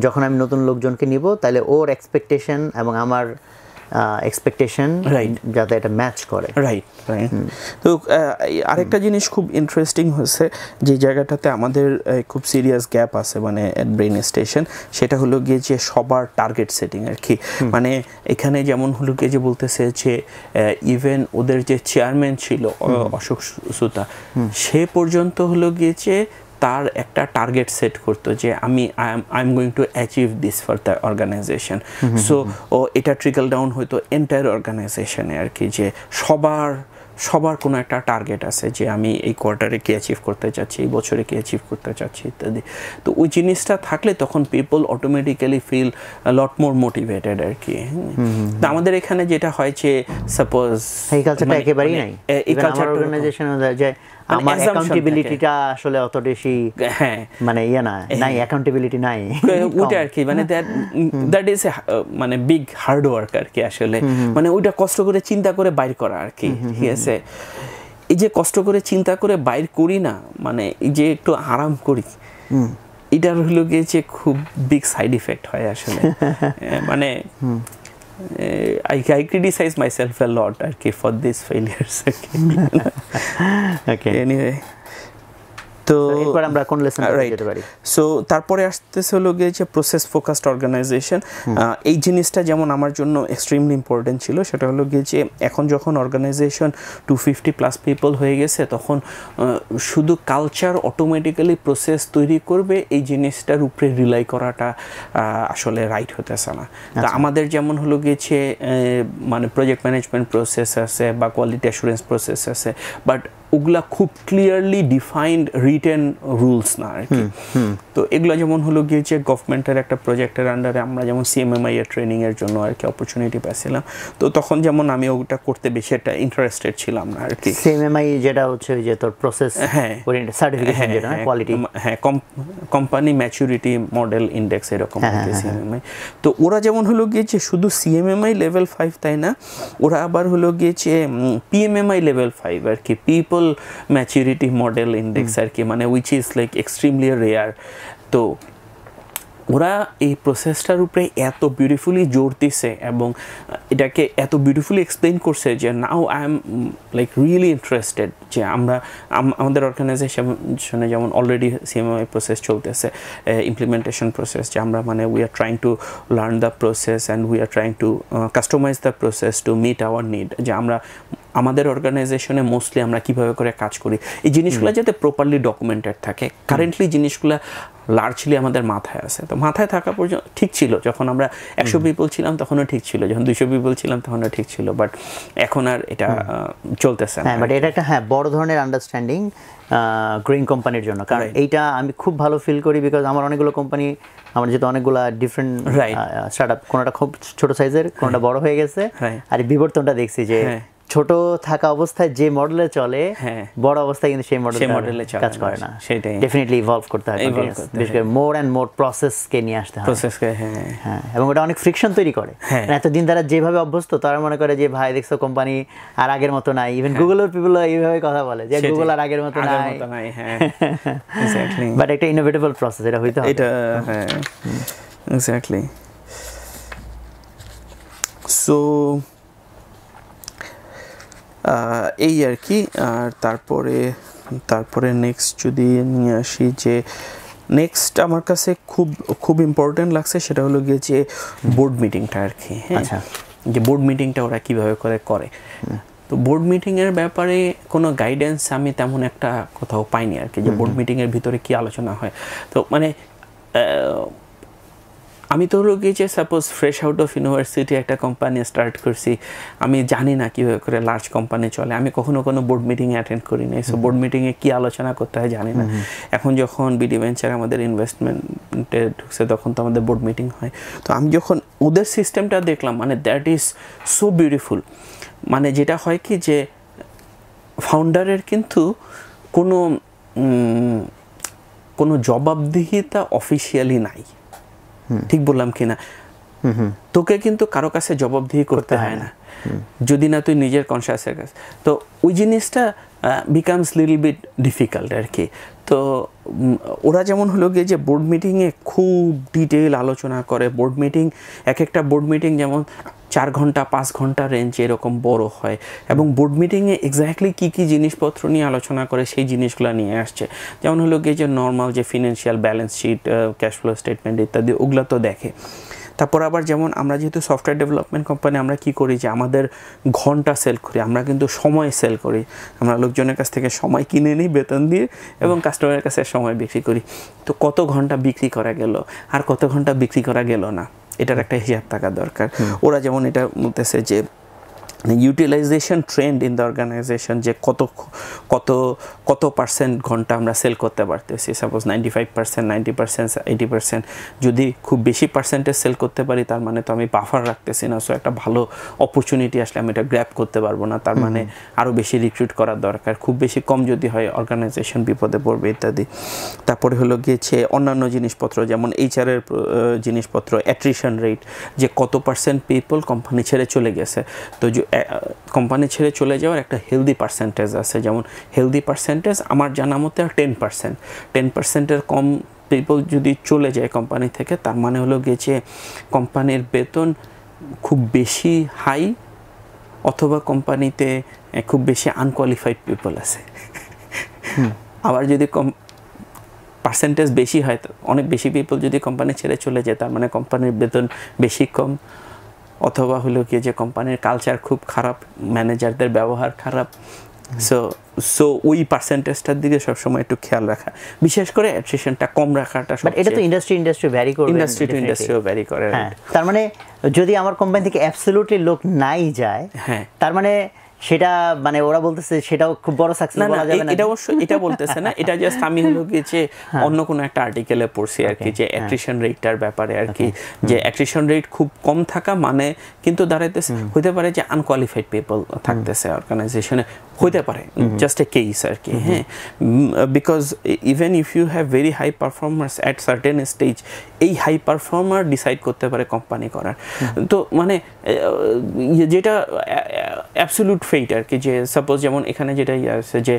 যখন আমি নতুন লোকজনকে নিব তাহলে ওর এক্সপেকটেশন এবং আমার এক্সপেকটেশন যাতে এটা ম্যাচ করে। রাইট। তো আরেকটা জিনিস খুব ইন্টারেস্টিং হয়েছে, যে জায়গাটাতে আমাদের খুব সিরিয়াস গ্যাপ আছে মানে ব্রেইন স্টেশন, সেটা হলো গিয়ে যে সবার টার্গেট সেটিং আর কি। মানে এখানে যেমন হলো গিয়ে যে বলতেছে যে ইভেন ওদের যে চেয়ারম্যান ছিল অশোক সুতা, সে পর্যন্ত হলো গিয়েছে তার একটা টার্গেট সেট করতো যে I am going to achieve this for the organisation. So এটা ট্রিকল ডাউন হয়তো এন্টায়ার অর্গানাইজেশনে আর কি, যে সবার কোনো একটা টার্গেট আছে যে আমি এই কোয়ার্টারে কি অ্যাচিভ করতে চাচ্ছি, এই বছরে কি অ্যাচিভ করতে চাচ্ছি ইত্যাদি। তো ওই জিনিসটা থাকলে তখন পিপল অটোমেটিক্যালি ফিল লট মোর মোটিভেটেড আর কি। তো আমাদের এখানে যেটা হয় যে সাপোজ এই কালচারটা একেবারেই নাই, এই কালচার অর্গানাইজেশন যে আমার অ্যাকাউন্টেবিলিটিটা আসলে অত বেশি, হ্যাঁ মানে ইয়া না, নাই অ্যাকাউন্টেবিলিটি নাই ওইটা আর কি। মানে দ্যাট ইজ মানে বিগ হার্ড ওয়ার্ক আর কি আসলে, মানে ওইটা কষ্ট করে চিন্তা করে বাইর করা আর কি। ঠিক আছে, এই যে কষ্ট করে চিন্তা করে বাইর করি না, মানে এই যে একটু আরাম করি, এটার হলো গিয়েছে খুব বিগ সাইড ইফেক্ট হয় আসলে। মানে I criticize myself a lot for these failures. Okay. Anyway, তো এরপর আমরা কোন লেসনটা যেতে পারি? সো তারপরে আসতেছে হলো গিয়ে যে প্রসেস ফোকাসড অর্গানাইজেশন। এই জিনিসটা যেমন আমার জন্য এক্সট্রিমলি ইম্পর্টেন্ট ছিল, সেটা হলো গিয়ে যে এখন যখন অর্গানাইজেশন 250+ পিপল হয়ে গেছে, তখন শুধু কালচার অটোমেটিক্যালি প্রসেস তৈরি করবে এই জিনিসটার উপরে রিলাই করাটা আসলে রাইট হতেছে না। তা আমাদের যেমন হলো গিয়েছে মানে প্রজেক্ট ম্যানেজমেন্ট প্রসেস আছে বা কোয়ালিটি অ্যাসুরেন্স প্রসেস আছে, বাট ওগুলা খুব ক্লিয়ারলি ডিফাইন্ড রিটেন রুলস না আর কি। তো এগুলো যেমন হলো গিয়েছে গভর্নমেন্টের একটা প্রজেক্টের আন্ডারে আমরা যেমন CMMI এর ট্রেনিং এর জন্য আর কি অপরচুনিটি পেয়েছিলাম, তো তখন যেমন আমি ওটা করতে বেশি একটা ইন্টারেস্টেড ছিলাম না আর কি। CMMI যেটা হচ্ছে যে তোর প্রসেস সার্টিফিকেশন যেটা না, কোয়ালিটি, হ্যাঁ কোম্পানি ম্যাচুরিটি মডেল ইন্ডেক্স এরকম আর কি CMMI। তো ওরা যেমন হলো গিয়েছে শুধু CMMI লেভেল 5 তাই না, ওরা আবার হলো গিয়েছে PMMI লেভেল 5 আর কি, পিপল ম্যাচুরিটি মডেল ইন্ডেক্স আর কি, মানে which is like extremely rare. তো ওরা এই প্রসেসটার উপরে এত বিউটিফুলি জোর দিছে এবং এটাকে এত বিউটিফুলি এক্সপ্লেইন করছে যে now I am like really interested, যে আমাদের অর্গানাইজেশনে যেমন অলরেডি CMMI প্রসেস চলতেছে, ইমপ্লিমেন্টেশন প্রসেস, যে আমরা মানে we are trying to learn the process and we are trying to customise the process to meet our need, যে আমরা আমাদের অর্গানাইজেশনে মোস্টলি আমরা কীভাবে করে কাজ করি এই জিনিসগুলো যাতে প্রপারলি ডকুমেন্টেড থাকে। কারেন্টলি জিনিসগুলো লার্জলি আমাদের মাথায় আছে, তো মাথায় থাকা পর্যন্ত ঠিক ছিল, যখন আমরা 100 পিপল ছিলাম তখনও ঠিক ছিল, যখন 200 পিপল ছিলাম তখনও ঠিক ছিল, বাট এখন আর এটা চলতেছে না। বাট এটা একটা বড় ধরনের আন্ডারস্ট্যান্ডিং গ্রোয়িং কোম্পানির জন্য, কারণ এইটা আমি খুব ভালো ফিল করি, বিকজ আমার অনেকগুলো কোম্পানি, আমার যেহেতু অনেকগুলো ডিফারেন্ট স্টার্টআপ, কোনোটা খুব ছোট সাইজের, কোনোটা বড় হয়ে গেছে, আর বিবর্তনটা দেখছি যে ছোট থাকা অবস্থায় যে মডেলে চলে, বড় অবস্থায় কিন্তু সেই মডেলে কাজ করে না। সেটাই ডেফিনেটলি ইভলভ করতে হয়, বিশেষ করে মোর অ্যান্ড মোর প্রসেসকে নিয়ে আসতে হয়, হ্যাঁ, এবং ওটা অনেক ফ্রিকশন তৈরি করে। এতদিন তারা যেভাবে অভ্যস্ত, তারা মনে করে যে ভাই দেখছো কোম্পানি আর আগের মতো নাই, ইভেন গুগলের পিপল এইভাবে কথা বলে যে গুগল আর আগের মতো নাই, বাট একটা ইনোভেটিভ প্রসেস, এটা হইতে হবে, এটা হ্যাঁ এক্স্যাক্টলি। সো এই আর কি। আর তারপরে নেক্সট যদি নিয়ে আসি, যে নেক্সট আমার কাছে খুব ইম্পর্টেন্ট লাগছে, সেটা হলো গিয়ে যে বোর্ড মিটিংটা আর কি। হ্যাঁ, যে বোর্ড মিটিংটা ওরা কীভাবে করে। তো বোর্ড মিটিংয়ের ব্যাপারে কোনো গাইডেন্স আমি তেমন একটা কোথাও পাইনি আর কি, যে বোর্ড মিটিংয়ের ভিতরে কী আলোচনা হয়। তো মানে আমি তো হলো গিয়ে যে suppose fresh out of university একটা কোম্পানি স্টার্ট করছি, আমি জানি না কীভাবে করে লার্জ কোম্পানি চলে, আমি কখনো কোনো বোর্ড মিটিংয়ে অ্যাটেন্ড করি নাই, সো বোর্ড মিটিংয়ে কী আলোচনা করতে হয় জানি না। এখন যখন বিডি ভেঞ্চার আমাদের ইনভেস্টমেন্টে ঢুকছে তখন তো আমাদের বোর্ড মিটিং হয়, তো আমি যখন ওদের সিস্টেমটা দেখলাম মানে দ্যাট ইজ সো বিউটিফুল। মানে যেটা হয় কি যে ফাউন্ডারের কিন্তু কোনো জবাবদিহিতা অফিসিয়ালি নাই, ঠিক বললাম কি না? তোকে কিন্তু কারো কাছে জবাবদিহি করতে হয় না যদি না তুই নিজের কনসিয়াসের কাছে, তো ওই জিনিসটা বিকামস লিটল বিট ডিফিকাল্ট আর কি। তো ওরা যেমন হলো গিয়ে যে বোর্ড মিটিংয়ে খুব ডিটেল আলোচনা করে, বোর্ড মিটিং এক একটা বোর্ড মিটিং যেমন 4 ঘন্টা 5 ঘন্টা রেঞ্জে এরকম বড় হয়, এবং বোর্ড মিটিংয়ে এক্স্যাক্টলি কী কী জিনিসপত্র নিয়ে আলোচনা করে সেই জিনিসগুলো নিয়ে আসছে। যেমন হলো গিয়ে যে নর্মাল যে financial balance sheet, cash flow statement ইত্যাদি ওগুলো তো দেখে। তারপর আবার যেমন আমরা যেহেতু সফটওয়্যার ডেভেলপমেন্ট কোম্পানি, আমরা কি করি যে আমাদের ঘন্টা সেল করি, আমরা কিন্তু সময় সেল করি, আমরা লোকজনের কাছ থেকে সময় কিনে নিই বেতন দিয়ে এবং কাস্টমারের কাছে সময় বিক্রি করি। তো কত ঘন্টা বিক্রি করা গেল আর কত ঘন্টা বিক্রি করা গেল না, এটার একটা হিসাব থাকা দরকার। ওরা যেমন এটা বলতেছে যে utilisation trend in the organisation, যে কত পার্সেন্ট ঘন্টা আমরা সেল করতে পারতেছি, সাপোজ 95%, 90%, 80%, যদি খুব বেশি পার্সেন্টেজ সেল করতে পারি তার মানে তো আমি বাফার রাখতেছি না, সো একটা ভালো অপরচুনিটি আসলে আমি এটা গ্র্যাব করতে পারবো না, তার মানে আরও বেশি রিক্রুট করার দরকার, খুব বেশি কম যদি হয় অর্গানাইজেশন বিপদে পড়বে ইত্যাদি। তারপরে হলো গিয়েছে অন্যান্য জিনিসপত্র যেমন এইচআরের জিনিসপত্র, অ্যাট্রিশন রেট, যে কত পার্সেন্ট পিপল কোম্পানি ছেড়ে চলে গেছে। তো কোম্পানি ছেড়ে চলে যাওয়ার একটা হেলদি পার্সেন্টেজ আছে, যেমন হেলদি পার্সেন্টেজ আমার জানা মতে 10%, 10%-এর কম পিপল যদি চলে যায় কোম্পানি থেকে, তার মানে হলো গিয়েছে কোম্পানির বেতন খুব বেশি হাই, অথবা কোম্পানিতে খুব বেশি আনকোয়ালিফাইড পিপল আছে। আবার যদি পার্সেন্টেজ বেশি হয়, অনেক বেশি পিপল যদি কোম্পানি ছেড়ে চলে যায়, তার মানে কোম্পানির বেতন বেশি কম, অথবা হলো কি যে কোম্পানির কালচার খুব খারাপ, ম্যানেজারদের ব্যবহার খারাপ। সো ওই পার্সেন্টেজটার দিকে সবসময় একটু খেয়াল রাখা, বিশেষ করে অ্যাট্রিশনটা কম রাখাটা। এটা তো ইন্ডাস্ট্রি ভ্যারি করে, ইন্ডাস্ট্রি টু ইন্ডাস্ট্রিও ভ্যারি করে। তার মানে যদি আমার কোম্পানি থেকে অ্যাবসলিউটলি লোক নাই যায়, হ্যাঁ, তার মানে সেটা মানে ওরা বলতেছে সেটাও খুব বড় সাকসেস বলা যাবে না। এটা অবশ্য এটা বলতেছে না, এটা জাস্ট আমি হলো গিয়েছে অন্য কোনো একটা আর্টিকেলে পড়ছি আর কি, যে অ্যাট্রিশন রেটটার ব্যাপারে আর কি, যে অ্যাট্রিশন রেট খুব কম থাকা মানে কিন্তু দাঁড়াইতেছে হইতে পারে যে আনকোয়ালিফাইড পিপল থাকতেছে অর্গানাইজেশনে, হইতে পারে, জাস্ট এ কেস আর কি। হ্যাঁ, because even if you have very high performers at certain stage, এই হাই পারফর্মার ডিসাইড করতে পারে কোম্পানি করার। তো মানে যেটা অ্যাবসলিউট ফেট আর কি, যে সাপোজ যেমন এখানে যেটা আছে যে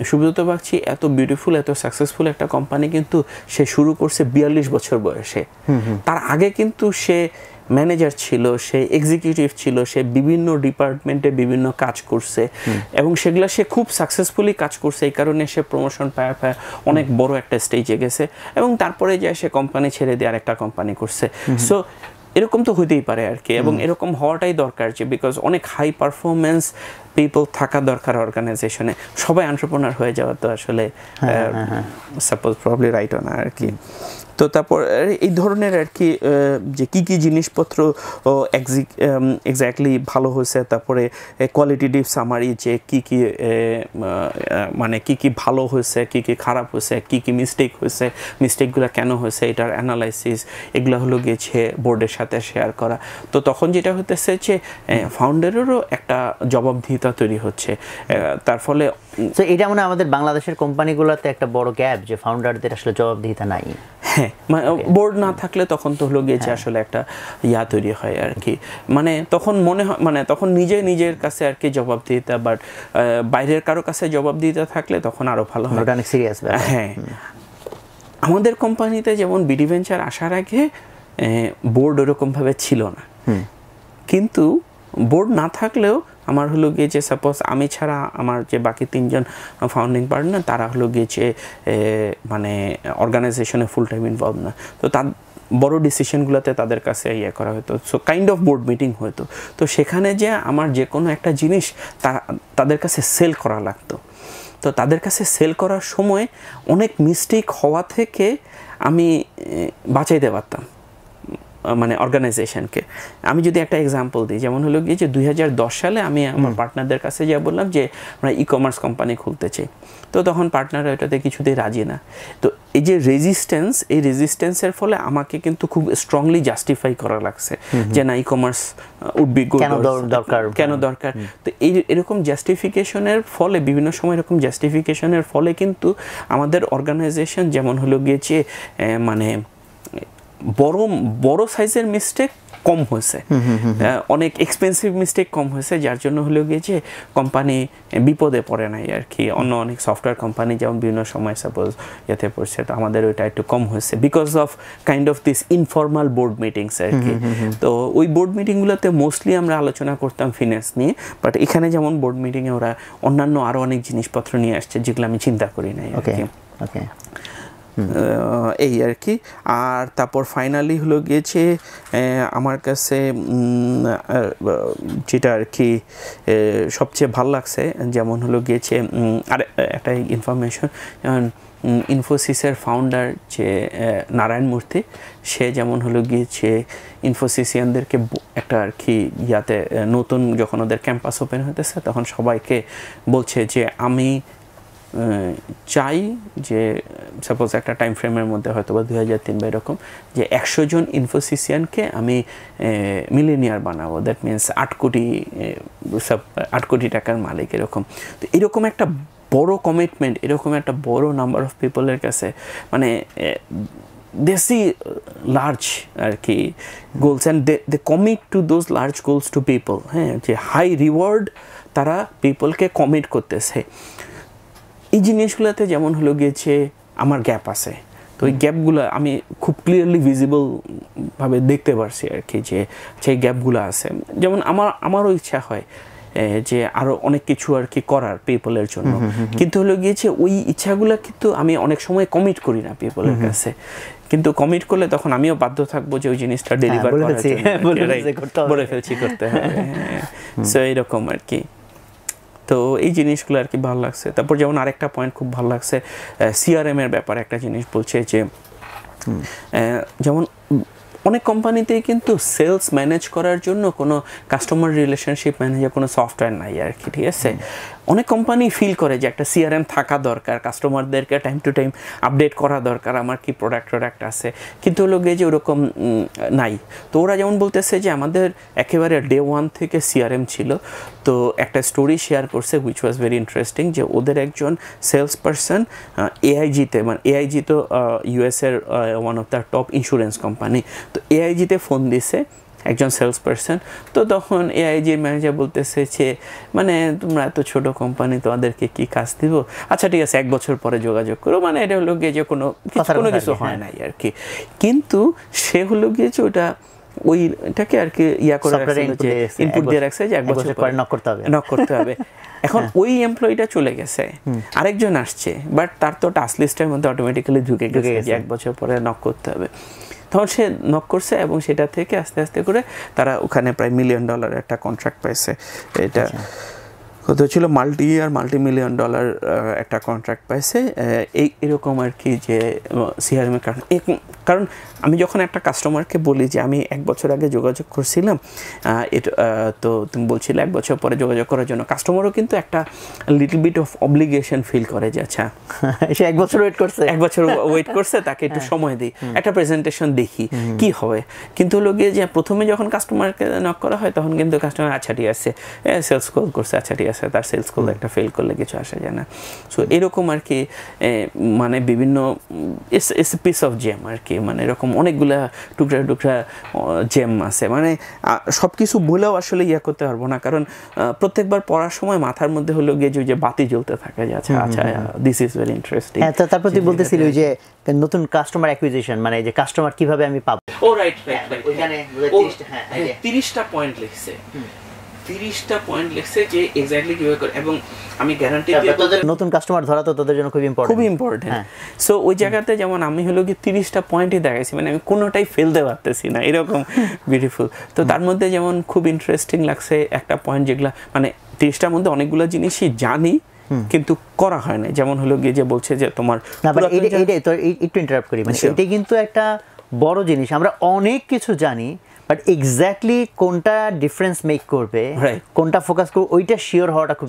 সুব্রত বাগচি এত বিউটিফুল এত সাকসেসফুল একটা কোম্পানি কিন্তু সে শুরু করছে 42 বছর বয়সে। তার আগে কিন্তু সে ম্যানেজার ছিল, সে এক্সিকিউটিভ ছিল, সে বিভিন্ন ডিপার্টমেন্টে বিভিন্ন কাজ করছে এবং সেগুলো সে খুব সাকসেসফুলি কাজ করছে, এই কারণে সে প্রমোশন পায় অনেক বড় একটা স্টেজে গেছে এবং তারপরে যায় সে কোম্পানি ছেড়ে দিয়ে আরেকটা কোম্পানি করছে। সো এরকম তো হইতেই পারে আর কি, এবং এরকম হওয়াটাই দরকার, যে বিকজ অনেক হাই পারফরমেন্স পিপল থাকা দরকার অর্গানাইজেশনে। সবাই এন্টারপ্রেনার হয়ে যাওয়া তো আসলে সাপোজ প্রবলি রাইট না আর কি। তো তারপর এই ধরনের আর কি যে কী কী জিনিসপত্র এক্স্যাক্টলি ভালো হয়েছে, তারপরে কোয়ালিটেটিভ সামারি, যে কী কী মানে কী কী ভালো হয়েছে, কী কী খারাপ হয়েছে, কী কী মিস্টেক হয়েছে, মিস্টেকগুলো কেন হয়েছে, এটার অ্যানালাইসিস, এগুলো হলো গিয়েছে বোর্ডের সাথে শেয়ার করা। তো তখন যেটা হতেছে যে ফাউন্ডারেরও একটা জবাবদিহিতা তৈরি হচ্ছে, তার ফলে এটা মনে হয় আমাদের বাংলাদেশের কোম্পানিগুলোতে একটা বড় গ্যাপ, যে ফাউন্ডারদের আসলে জবাবদিহিতা নাই। হ্যাঁ, বোর্ড না থাকলে তখন তো হলো গিয়েছে আসলে একটা ইয়া তৈরি হয় আর কি, মানে তখন মনে হয় মানে তখন নিজের কাছে আর কি জবাবদিহিতা, বাট বাইরের কারো কাছে জবাবদিহিতা থাকলে তখন আরো ভালো হয়, অনেক সিরিয়াস। হ্যাঁ, আমাদের কোম্পানিতে যেমন বিডি ভেঞ্চার আসার আগে বোর্ড ওরকমভাবে ছিল না, কিন্তু বোর্ড না থাকলেও আমার হলো গিয়েছে সাপোজ আমি ছাড়া আমার যে বাকি 3জন ফাউন্ডিং পার্টনার, তারা হলো গিয়েছে মানে অর্গানাইজেশনে ফুল টাইম ইনভলভ না, তো তার বড় ডিসিশনগুলোতে তাদের কাছে ইয়ে করা হতো, so kind of board meeting হতো। তো সেখানে যে আমার যে কোনো একটা জিনিস তাদের কাছে সেল করা লাগতো, তো তাদের কাছে সেল করার সময় অনেক মিস্টেক হওয়া থেকে আমি বাঁচাইতে পারতাম। মানে অর্গানাইজেশনকে। আমি যদি একটা এক্সাম্পল দিই, যেমন হলো গিয়ে যে 2010 সালে আমি আমার পার্টনারদের কাছে যা বললাম যে আমরা ই-কমার্স কোম্পানি খুলতে চাই, তো তখন পার্টনাররা এটাতে কিছুতেই রাজি না। তো এই যে রেজিস্ট্যান্স, এই রেজিস্ট্যান্সের ফলে আমাকে কিন্তু খুব স্ট্রংলি জাস্টিফাই করা লাগছে যে না ই-কমার্স উড বি গুড, কেন দরকার। তো এরকম জাস্টিফিকেশনের ফলে, বিভিন্ন সময় এরকম জাস্টিফিকেশনের ফলে কিন্তু আমাদের অর্গানাইজেশন যেমন হলো গিয়েছে মানে বড় সাইজের মিস্টেক কম হয়েছে, অনেক এক্সপেন্সিভ মিস্টেক কম হয়েছে, যার জন্য হলো গিয়েছে কোম্পানি বিপদে পড়ে নাই আর কি। অনেক সফটওয়্যার কোম্পানি যেমন বিভিন্ন সময় সাপোজ ইয়েতে পড়ছে, তো আমাদের ওইটা একটু কম হয়েছে because of kind of this informal board meetings আর কি। তো ওই বোর্ড মিটিংগুলোতে মোস্টলি আমরা আলোচনা করতাম ফিনান্স নিয়ে, বাট এখানে যেমন বোর্ড মিটিংয়ে ওরা অন্যান্য আরও অনেক জিনিসপত্র নিয়ে আসছে যেগুলো আমি চিন্তা করি নাই আর কি। এই আর কি। আর তারপর ফাইনালি হলো গিয়েছে আমার কাছে যেটা আর কি সবচেয়ে ভালো লাগছে, যেমন হলো গিয়েছে আর একটা ইনফরমেশন, যেমন ইনফোসিসের ফাউন্ডার যে নারায়ণ মূর্তি, সে যেমন হলো গিয়েছে ইনফোসিসিয়ানদেরকে একটা আর কি ইয়াতে নতুন যখন ওদের ক্যাম্পাস ওপেন হতেছে তখন সবাইকে বলছে যে আমি চাই যে সাপোজ একটা টাইম ফ্রেমের মধ্যে হয়তো বা 2003 বা এরকম, যে 100 জন ইনফোসিসিয়ানকে আমি মিলেনিয়ার বানাবো, দ্যাট মিনস 8 কোটি টাকার মালিক এরকম। তো এরকম একটা বড় কমিটমেন্ট, এরকম একটা বড় নাম্বার অফ পিপলের কাছে মানে দেশি লার্জ আর কি goals, and they commit to those large goals to people. হ্যাঁ, যে হাই রিওয়ার্ড তারা পিপলকে কমিট করতেছে। এই জিনিসগুলোতে যেমন হলো গিয়েছে আমার গ্যাপ আছে, তো ওই গ্যাপগুলো আমি খুব ক্লিয়ারলি ভিজিবলভাবে দেখতে পারছি আর কি, যে সেই গ্যাপগুলো আছে। যেমন আমারও ইচ্ছা হয় যে আরও অনেক কিছু আর কি করার পিপলের জন্য, কিন্তু হলো গিয়েছে ওই ইচ্ছাগুলো কিন্তু আমি অনেক সময় কমিট করি না পিপলের কাছে, কিন্তু কমিট করলে তখন আমিও বাধ্য থাকবো যে ওই জিনিসটা ডেলিভার করার জন্য বলে ফেলছি করতে হবে। সো এইরকম আর কি। তো এই জিনিসগুলো আর কি ভালো লাগছে। তারপর যেমন আরেকটা পয়েন্ট খুব ভালো লাগছে, সিআরএম এর ব্যাপারে একটা জিনিস বলছে যে যেমন অনেক কোম্পানিতেই কিন্তু সেলস ম্যানেজ করার জন্য কোনো কাস্টমার রিলেশনশিপ ম্যানেজার কোনো সফটওয়্যার নাই আর কি, ঠিক আছে। অনেক কোম্পানি ফিল করে যে একটা সিআরএম থাকা দরকার, কাস্টমারদেরকে টাইম টু টাইম আপডেট করা দরকার, আমার কি প্রোডাক্ট আছে, কিন্তু হলো গিয়ে যে ওরকম নাই। তো ওরা যেমন বলতেছে যে আমাদের একেবারে ডে 1 থেকে সিআরএম ছিল। তো একটা স্টোরি শেয়ার করছে হুইচ ওয়াজ ভেরি ইন্টারেস্টিং, যে ওদের একজন সেলস পারসন এআইজিতে, মানে এআইজি তো ইউএসের one of the top insurance company, তো এআইজিতে ফোন দিছে একজন সেলস পারসন। তো তখন এআইজির ম্যানেজার বলতেছে যে মানে তোমরা এত ছোট কোম্পানি, তোমাদেরকে কি কাজ দিব, আচ্ছা ঠিক আছে 1 বছর পরে যোগাযোগ করো, মানে এটা হলো গিয়ে যে কোনো কিছু হয় নাই আর কি। কিন্তু সে হলো গিয়েছে ওটা ওইটাকে আর কি ইয়া করে ইনপুট দিয়ে রাখছে যে 1 বছর পরে নক করতে হবে। এখন ওই এমপ্লয়িটা চলে গেছে, আরেকজন আসছে, বাট তার তো টাস্ক লিস্টের মধ্যে অটোমেটিক্যালি ঢুকে গেছে যে 1 বছর পরে নক করতে হবে। তখন সে নক করছে এবং সেটা থেকে আস্তে আস্তে করে তারা ওখানে প্রায় $1 মিলিয়ন একটা কন্ট্রাক্ট পাইছে। এটা কত ছিল, মাল্টি-মিলিয়ন ডলার একটা কন্ট্রাক্ট পাইছে। এরকম আর কি যে সিআরএমের কারণ আমি যখন একটা কাস্টমারকে বলি যে আমি 1 বছর আগে যোগাযোগ করছিলাম, তো তুমি বলছিলে 1 বছর পরে যোগাযোগ করার জন্য, কাস্টমারও কিন্তু একটা little bit of obligation feel করে যে আচ্ছা সে 1 বছর ওয়েট করছে, তাকে একটু সময় দিই, একটা প্রেজেন্টেশন দেখি কি হবে। কিন্তু হলো গিয়ে যে প্রথমে যখন কাস্টমারকে নক করা হয় তখন কিন্তু কাস্টমার আচ্ছা ঠিক আছে সেলস কল করছে, আচ্ছা ঠিক আছে, তার সেলস কল একটা ফেল করলে কিছু আসা যায় না। সো এরকম আর কি মানে বিভিন্ন পিস অফ জেম আর কি, মানে এরকম অনেকগুলা টুকরা জেম আছে। মানে সব কিছু বলেও আসলে ইয়া করতে পারবো না, কারণ প্রত্যেকবার পড়ার সময় মাথার মধ্যে হলো গিয়ে যে বাতি জ্বলতে থাকে যে আচ্ছা দিস ইজ ভেরি ইন্টারেস্টিং। হ্যাঁ, তারপর তুই বলতেছিলি যে নতুন কাস্টমার অ্যাকুইজিশন, মানে যে কাস্টমার কিভাবে আমি পাবো। ও রাইট, ওইখানে 30টা পয়েন্ট লিখছে, 30টা পয়েন্ট লিখছে যে এক্স্যাক্টলি কিভাবে করে, এবং আমি গ্যারান্টি দিই তোদের নতুন কাস্টমার ধরা তো তোদের জন্য খুব ইম্পর্টেন্ট। সো ওই জায়গাতে যেমন আমি হলো কি 30টা পয়েন্টই দেখাইছি, মানে আমি কোনোটাই ফেলতে পারতেছি না, এরকম বিউটিফুল। তো তার মধ্যে যেমন খুব ইন্টারেস্টিং লাগছে একটা পয়েন্ট, যেগুলা মানে 30টার মধ্যে অনেকগুলো জিনিসই জানি কিন্তু করা হয় না। যেমন হলো গিয়ে যে বলছে যে তোমার একটু ইন্টারাপ্ট করি, মানে এটা কিন্তু একটা বড় জিনিস, আমরা অনেক কিছু জানি বাট এক্স্যাক্টলি কোনটা ডিফারেন্স মেক করবে, কোনটা ফোকাস করবে, ওইটা শিওর হওয়াটা খুব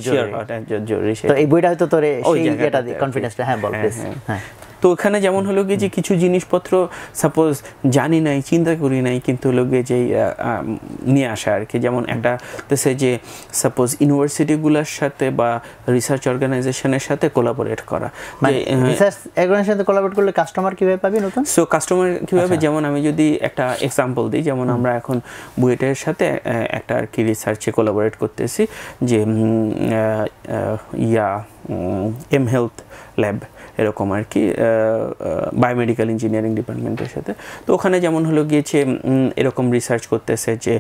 জরুরি। তো এই বইটা হয়তো তোরে সেই এটা কনফিডেন্সটা, হ্যাঁ বল প্লিজ। হ্যাঁ, তো ওখানে যেমন হলো গিয়ে যে কিছু জিনিসপত্র সাপোজ জানি নাই, চিন্তা করি নাই, কিন্তু হলো গিয়ে যে নিয়ে আসা আর কি। যেমন একটা দেশে যে সাপোজ ইউনিভার্সিটিগুলোর সাথে বা রিসার্চ অর্গানাইজেশনের সাথে কোলাবোরেট করা, রিসার্চ অর্গানাইজেশনের সাথে কোলাবোরেট করলে কাস্টমার কিভাবে পাবি নতুন? সো কাস্টমার কিভাবে, যেমন আমি যদি একটা এক্সাম্পল দিই, যেমন আমরা এখন বুয়েটের সাথে একটা আর কি রিসার্চে কোলাবোরেট করতেছি, যে এম হেলথ ল্যাব এরকম আর কি, বায়োমেডিক্যাল ইঞ্জিনিয়ারিং ডিপার্টমেন্টের সাথে। তো ওখানে যেমন হলো গিয়েছে এরকম রিসার্চ করতেছে যে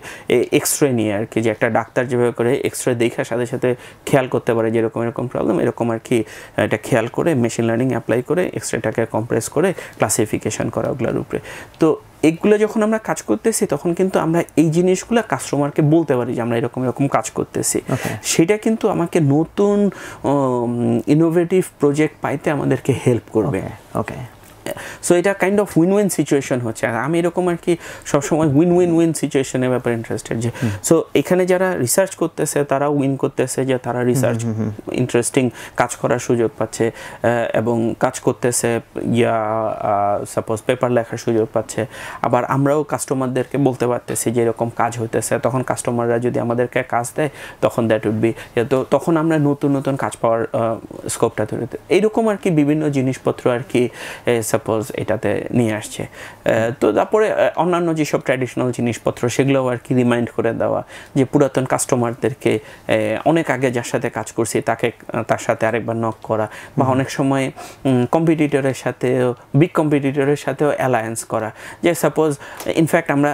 এক্সরে নিয়ে আর কি, যে একটা ডাক্তার যেভাবে করে এক্সরে দেখার সাথে সাথে খেয়াল করতে পারে যে এরকম প্রবলেম, এরকম আর কি এটা খেয়াল করে মেশিন লার্নিং অ্যাপ্লাই করে এক্সরেটাকে কম্প্রেস করে ক্লাসিফিকেশন করা ওগুলোর উপরে। তো এগুলো যখন আমরা কাজ করতেছি তখন কিন্তু আমরা এই জিনিসগুলো কাস্টমারকে বলতে পারি যে আমরা এরকম কাজ করতেছি। সেটা কিন্তু আমাকে নতুন ইনোভেটিভ প্রজেক্ট পাইতে আমাদেরকে হেল্প করবে। ওকে, সো এটা kind of win win situation হচ্ছে। আর আমি এরকম আর কি সবসময় উইন সিচুয়েশনের ব্যাপারে ইন্টারেস্টেড, যে সো এখানে যারা রিসার্চ করতেছে তারা উইন করতেছে, যে তারা রিসার্চ ইন্টারেস্টিং কাজ করার সুযোগ পাচ্ছে এবং কাজ করতেছে, সাপোজ পেপার লেখার সুযোগ পাচ্ছে। আবার আমরাও কাস্টমারদেরকে বলতে পারতেছি যে এরকম কাজ হইতেছে, তখন কাস্টমাররা যদি আমাদেরকে কাজ দেয় তখন দ্যাট উড বি, তো তখন আমরা নতুন কাজ পাওয়ার স্কোপটা ধরে এইরকম আর কি বিভিন্ন জিনিসপত্র আর কি সাপোজ এটাতে নিয়ে আসছে। তো তারপরে অন্যান্য যেসব ট্র্যাডিশনাল জিনিসপত্র সেগুলোও আর কি রিমাইন্ড করে দেওয়া, যে পুরাতন কাস্টমারদেরকে অনেক আগে যার সাথে কাজ করছি তার সাথে আরেকবার নক করা, বা অনেক সময় কম্পিটিটরের সাথেও বিগ কম্পিটিটরের সাথেও অ্যালায়েন্স করা। যে সাপোজ ইনফ্যাক্ট আমরা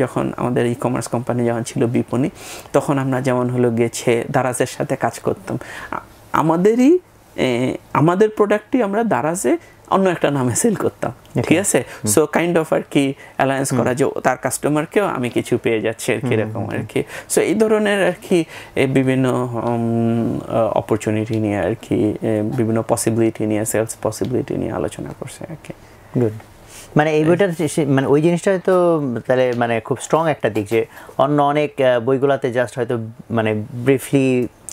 যখন আমাদের ই কমার্স কোম্পানি যখন ছিল বিপণী, তখন আমরা যেমন হলো গিয়েছে দারাজের সাথে কাজ করতাম, আমাদের প্রোডাক্টই আমরা দারাজে অন্য একটা নামে সেল করতাম, ঠিক আছে। সো কাইন্ড অফ আর কি অ্যালায়েন্স করা, যে তার কাস্টমারকেও আমি কিছু পেয়ে যাচ্ছি আর কি, এরকম আর কি। সো এই ধরনের আর কি বিভিন্ন অপরচুনিটি নিয়ে আর কি, বিভিন্ন পসিবিলিটি নিয়ে, সেলস পসিবিলিটি নিয়ে আলোচনা করছে আর কি। গুড। মানে এই বইটার মানে ওই জিনিসটা হয়তো তাহলে মানে খুব স্ট্রং একটা দিক, যে অন্য অনেক বইগুলোতে জাস্ট হয়তো মানে ব্রিফলি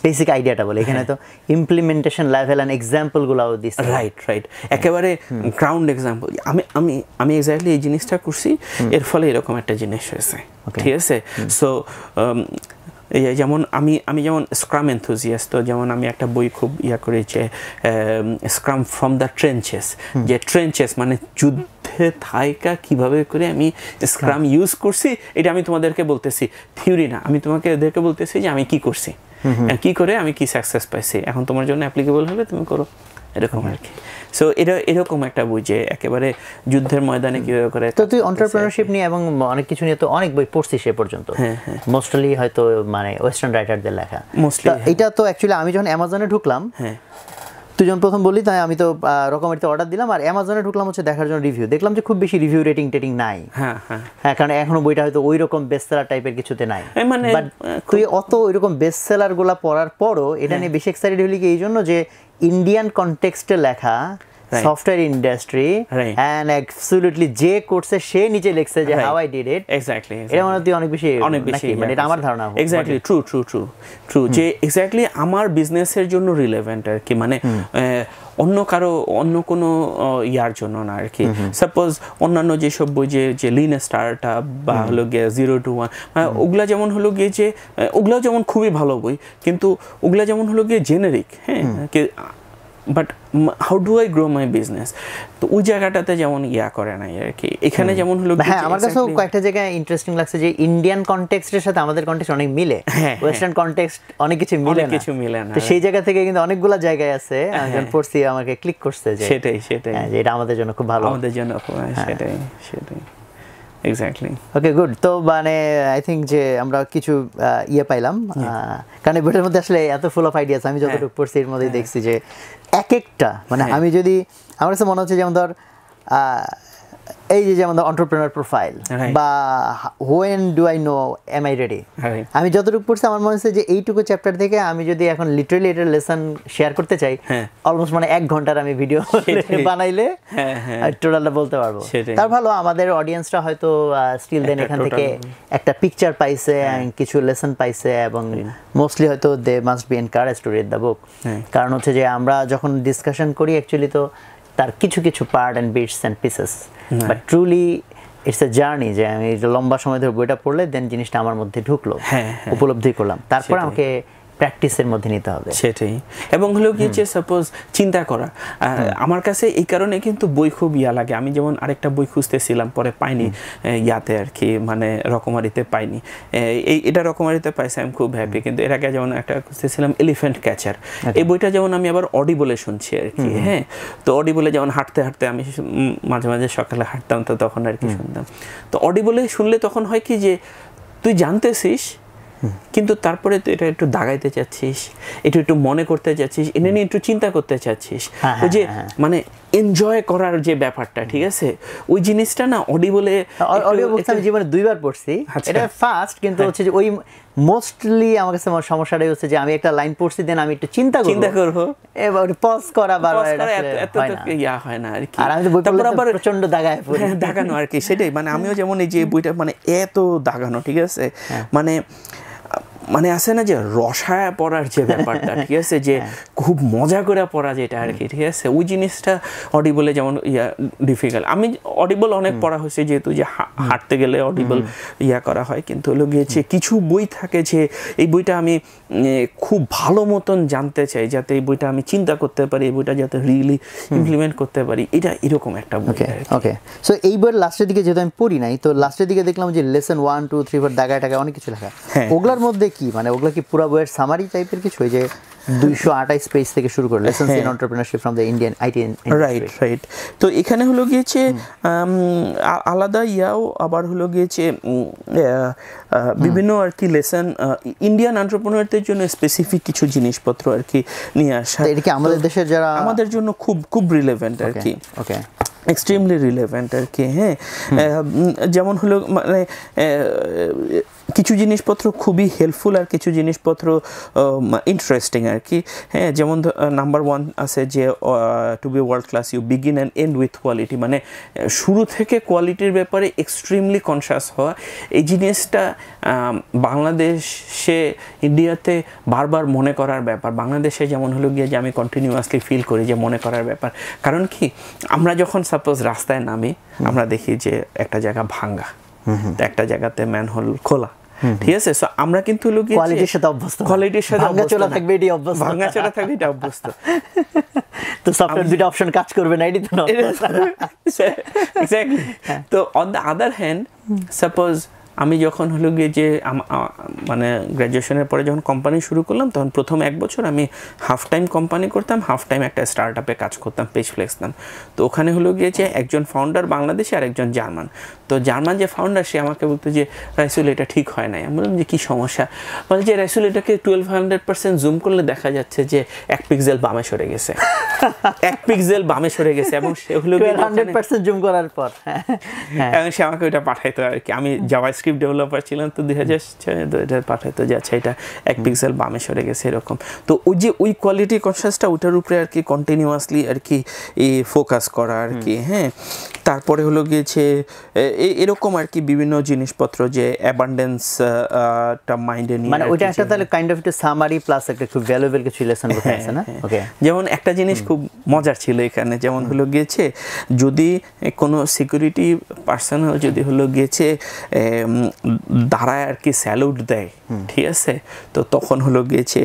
বেসিক আইডিয়াটা বলে, এখানে তো ইমপ্লিমেন্টেশন লেভেল এন্ড এক্সাম্পল গুলাও দিছে। রাইট, একেবারে গ্রাউন্ড এক্সাম্পল। আমি এক্স্যাক্টলি এই জিনিসটা করছি, এর ফলে এরকম একটা জিনিস হয়েছে, ঠিক আছে। সো যেমন আমি যেমন স্ক্রাম এনথুজিয়াস্ট, তো যেমন আমি একটা বই খুব করেছে স্ক্রাম ফ্রম দ্য ট্রেঞ্চেস, যে ট্রেঞ্চেস মানে যুদ্ধে থাইকা কিভাবে করে আমি স্ক্রাম ইউজ করছি, এটা আমি তোমাদেরকে বলতেছি, থিওরি না, আমি তোমাকে এদেরকে বলতেছি যে আমি কি করছি, কি করে আমি কি সাকসেস পাইছি, এখন তোমার জন্য অ্যাপ্লিকেবল হবে, তুমি করো, এরকম আর কি। সো এরকম একটা বই, যে একেবারে যুদ্ধের ময়দানে কিভাবে করে। তো তুই এন্টারপ্রেনারশিপ নিয়ে এবং অনেক কিছু নিয়ে তো অনেক বই পড়ছিস এ পর্যন্ত, মোস্টলি হয়তো মানে ওয়েস্টার্ন রাইটারদের লেখা মোস্টলি। এটা তো অ্যাকচুয়ালি আমি যখন অ্যামাজনে ঢুকলাম, তুই যখন প্রথম বললি তাই আমি তো রকমের অর্ডার দিলাম, আর অ্যামাজনে ঢুকলাম হচ্ছে দেখার জন্য রিভিউ, দেখলাম যে খুব বেশি রিভিউ রেটিং নাই। হ্যাঁ, কারণ এখনো বইটা হয়তো ওই রকম বেস্টসেলার টাইপের কিছুতে নাই। বাট তুই অত ওই রকম বেস্টসেলার গুলা পড়ার পরও এটা নিয়ে বেশি এক্সাইটেড হলি কি এই জন্য যে ইন্ডিয়ান কনটেক্সটে লেখা, সফটওয়্যার ইন্ডাস্ট্রি, এন্ড অ্যাবসলিউটলি যে করছে সে নিচে লিখছে যে how I did it. Exactly, এটা মানে তুই অনেক বেশি মানে এটা আমার ধারণা। এক্স্যাক্টলি, ট্রু, যে এক্স্যাক্টলি আমার বিজনেসের জন্য রিলেভেন্ট আর কি, মানে অন্য কোনো ইয়ার জন্য না আর কি। সাপোজ অন্যান্য যেসব বই যে লিন স্টার্টআপ বা হলো গিয়ে 0 to 1, ওগুলা যেমন হলো গিয়ে যে ওগুলাও যেমন খুবই ভালো বই, কিন্তু ওগুলা যেমন হলো গিয়ে জেনেরিক, হ্যাঁ, but how do I grow my business, তো ওই জায়গাটাতে যেমন করে নাই আর কি। এখানে যেমন হলো, হ্যাঁ, আমার কাছেও কয়েকটা জায়গায় ইন্টারেস্টিং লাগছে যে ইন্ডিয়ান কনটেক্সটের সাথে আমাদের কনটেক্সট অনেক মিলে, ওয়েস্টার্ন কনটেক্সট অনেক কিছু মিলে না, তো সেই জায়গা থেকে কিন্তু অনেকগুলা জায়গায় আছে আমি যখন পড়ছি আমাকে ক্লিক করছে যে সেটাই যে এটা আমাদের জন্য খুব ভালো, আমাদের জন্য সেটাই এক্স্যাক্টলি। ওকে, গুড। তো মানে আই থিঙ্ক যে আমরা কিছু পাইলাম, কারণ এই বইটার মধ্যে আসলে এত ফুল অফ আইডিয়াস, আমি যতটুকু পড়ছি এর মধ্যেই দেখছি যে এক একটা মানে আমি যদি আমার কাছে মনে হচ্ছে যেমন ধর এই যে যেমন এন্টারপ্রেনার প্রোফাইল বা when do I know am I ready, আমি যতটুকু পড়ছি আমার মনে হচ্ছে যে এইটুকু চ্যাপ্টার থেকে আমি যদি এখন লিটারালি এটা লেসন শেয়ার করতে চাই অলমোস্ট মানে 1 ঘন্টার আমি ভিডিও বানাইলে টোটালটা বলতে পারবো। তার ভালো আমাদের অডিয়েন্সরা হয়তো স্টিল দেন এখান থেকে একটা পিকচার পাইছে, কিছু লেসন পাইছে এবং মোস্টলি হয়তো they must be encouraged to read the book. কারণ হচ্ছে যে আমরা যখন ডিসকাশন করি অ্যাকচুয়ালি তো তার কিছু কিছু part and bits and pieces, but truly it's a journey যে আমি লম্বা সময় ধরে বইটা পড়লে দেন জিনিসটা আমার মধ্যে ঢুকলো, উপলব্ধি করলাম, তারপর আমাকে প্র্যাকটিসের মধ্যে নিতে হবে। সেটাই। এবং হলো কি যে সাপোজ চিন্তা করা, আমার কাছে এই কারণে কিন্তু বই খুব ইয়া লাগে। আমি যেমন আরেকটা বই খুঁজতেছিলাম, পরে পাইনি ইয়াতে আর কি, মানে রকমারিতে পাইনি। এটা রকমারিতে পাইছি, আমি খুব হ্যাপি। কিন্তু এর আগে যেমন একটা খুঁজতেছিলাম এলিফ্যান্ট ক্যাচার, এই বইটা যেমন আমি আবার অডিবলে শুনছি আর কি। হ্যাঁ, তো অডিবলে যেমন হাঁটতে হাঁটতে, আমি মাঝে মাঝে সকালে হাঁটতাম, তো তখন আর কি শুনতাম। তো অডিবলে শুনলে তখন হয় কি যে তুই জানতেছিস কিন্তু তারপরে তুই এটা একটু দাগাইতে চাচ্ছিস, একটু মনে করতে চাচ্ছিস, এটা নিয়ে একটু চিন্তা করতে চাচ্ছিস, ওই যে মানে এনজয় করার যে ব্যাপারটা, ঠিক আছে, ওই জিনিসটা না অডিবলে। অডিও বুকস আমি জীবনে 2 বার পড়ছি, এটা ফার্স্ট, কিন্তু হচ্ছে যে ওই মোস্টলি আমার কাছে সমস্যাটাই হচ্ছে যে আমি একটা লাইন পড়ছি, দেন আমি একটু চিন্তা করব, এবার পজ করা বারবার এত ইয়া হয় না আর কি। আর আমি বই পড়লে প্রচন্ড দাগায় পড়ি, দাগানো আর কি। সেটাই, মানে আমিও যেমন এই যে বইটা মানে এত দাগানো, ঠিক আছে, মানে আছে না যে রসায়া পড়ার যে ব্যাপারটা, ঠিক আছে, যে খুব মজা করে পড়া যেটা আর কি, ঠিক আছে, ওই জিনিসটা অডিবলে যেমন ইয়া ডিফিকাল্ট। আমি অডিবল অনেক পড়া হয়েছে, যেহেতু যে হাঁটতে গেলে অডিবল ইয়া করা হয়, কিন্তু হলো গিয়েছে কিছু বই থাকে যে এই বইটা আমি খুব ভালো মতন জানতে চাই, যাতে এই বইটা আমি চিন্তা করতে পারি, এই বইটা যাতে রিয়েলি ইমপ্লিমেন্ট করতে পারি, এটা এরকম একটা বই। ওকে, সো এই বইয়ের লাস্টের দিকে যেহেতু আমি পড়ি নাই, তো লাস্টের দিকে দেখলাম যে লেসন 1 2 3 4 দাগায় টাগায় অনেক কিছু লেখা। ওগুলার মধ্যে কি মানে ওগুলা কি পুরো বইয়ের সামারি টাইপের কিছু, ওই যে 228 পেজ থেকে শুরু করে lessons in entrepreneurship from the Indian IT industry? Right. তো এখানে হলো গিয়েছে আলাদা ইয়াও আবার হলো গিয়েছে বিভিন্ন আর কি লেসন ইন্ডিয়ান এন্টারপ্রেনারদের জন্য স্পেসিফিক কিছু জিনিসপত্র আর কি নিয়ে আসা। এটা কি আমাদের দেশের যারা, আমাদের জন্য খুব খুব রিলেভেন্ট আর কি। ওকে, এক্সট্রিমলি রিলেভেন্ট আর কি। হ্যাঁ, যেমন হলো মানে কিছু জিনিসপত্র খুবই হেল্পফুল আর কিছু জিনিসপত্র ইন্টারেস্টিং আর কি। হ্যাঁ, যেমন নাম্বার 1 আছে যে to be world class you begin and end with quality, মানে শুরু থেকে কোয়ালিটির ব্যাপারে এক্সট্রিমলি কনসিয়াস হওয়া। এই জিনিসটা বাংলাদেশে ইন্ডিয়াতে বারবার মনে করার ব্যাপার। বাংলাদেশে যেমন হলো গিয়ে যে আমি কন্টিনিউয়াসলি ফিল করি যে মনে করার ব্যাপার। কারণ কি, আমরা যখন সাপোজ রাস্তায় নামি, আমরা দেখি যে একটা জায়গা ভাঙ্গা, একটা জায়গাতে ম্যানহোল খোলা, ঠিক আছে, সো আমরা কিন্তু কোয়ালিটির সাথে অভ্যস্ত, কোয়ালিটির সাথে ভাঙাচোরা থাকবে, এটি অভ্যস্ত, ভাঙাচোরা থাকবে, এটা অভ্যস্ত। তো সফটওয়্যার দুটো অপশন কাজ করবে না, এটি তো না। এক্স্যাক্টলি। তো on the other hand, suppose আমি যখন হলো গিয়ে যে মানে গ্র্যাজুয়েশনের পরে যখন কোম্পানি শুরু করলাম, তখন প্রথম 1 বছর আমি হাফ টাইম কোম্পানি করতাম, হাফ টাইম একটা স্টার্ট আপে কাজ করতাম, পেজ ফ্লেক্স নাম। তো ওখানে হলো গিয়ে যে একজন ফাউন্ডার বাংলাদেশি আর একজন জার্মান। তো জার্মান যে ফাউন্ডার, সে আমাকে বলতো যে রাইসুল এটা ঠিক হয় নাই। আমি বললাম যে কী সমস্যা? বলে যে রাইসুল এটাকে 1200% জুম করলে দেখা যাচ্ছে যে 1 পিক্সেল বামে সরে গেছে, 1 পিক্সেল বামে সরে গেছে। এবং সে হলো 1200% জুম করার পর এবং সে আমাকে ওইটা পাঠাইতো আর কি। আমি জাভাস্ক্রিপ্ট ডেভেলপার ছিলাম, তো 2006 পাঠাইতো যে আচ্ছা এটা 1 পিক্সেল বামে সরে গেছে এরকম। তো ওই যে ওই কোয়ালিটি কনসিয়াসটা, ওটার উপরে আর কি কন্টিনিউয়াসলি আর কি ফোকাস করা আর কি। হ্যাঁ, তারপরে হলো গিয়েছে এরকম আর কি বিভিন্ন জিনিসপত্র, যে অ্যাবান্ডেন্সটা মাইন্ডে নিয়ে, মানে ওইটা একটা তাহলে কাইন্ড অফ একটা সামারি প্লাস একটা খুব ভ্যালুয়েবল কিছু লেসন আছে না? ওকে, যেমন একটা জিনিস খুব মজার ছিল এখানে, যেমন হলো গিয়েছে যদি কোনো সিকিউরিটি পার্সোনাল যদি হলো গিয়েছে দাঁড়ায় আর কি স্যালুট দেয়, ঠিক আছে, তো তখন হলো গিয়েছে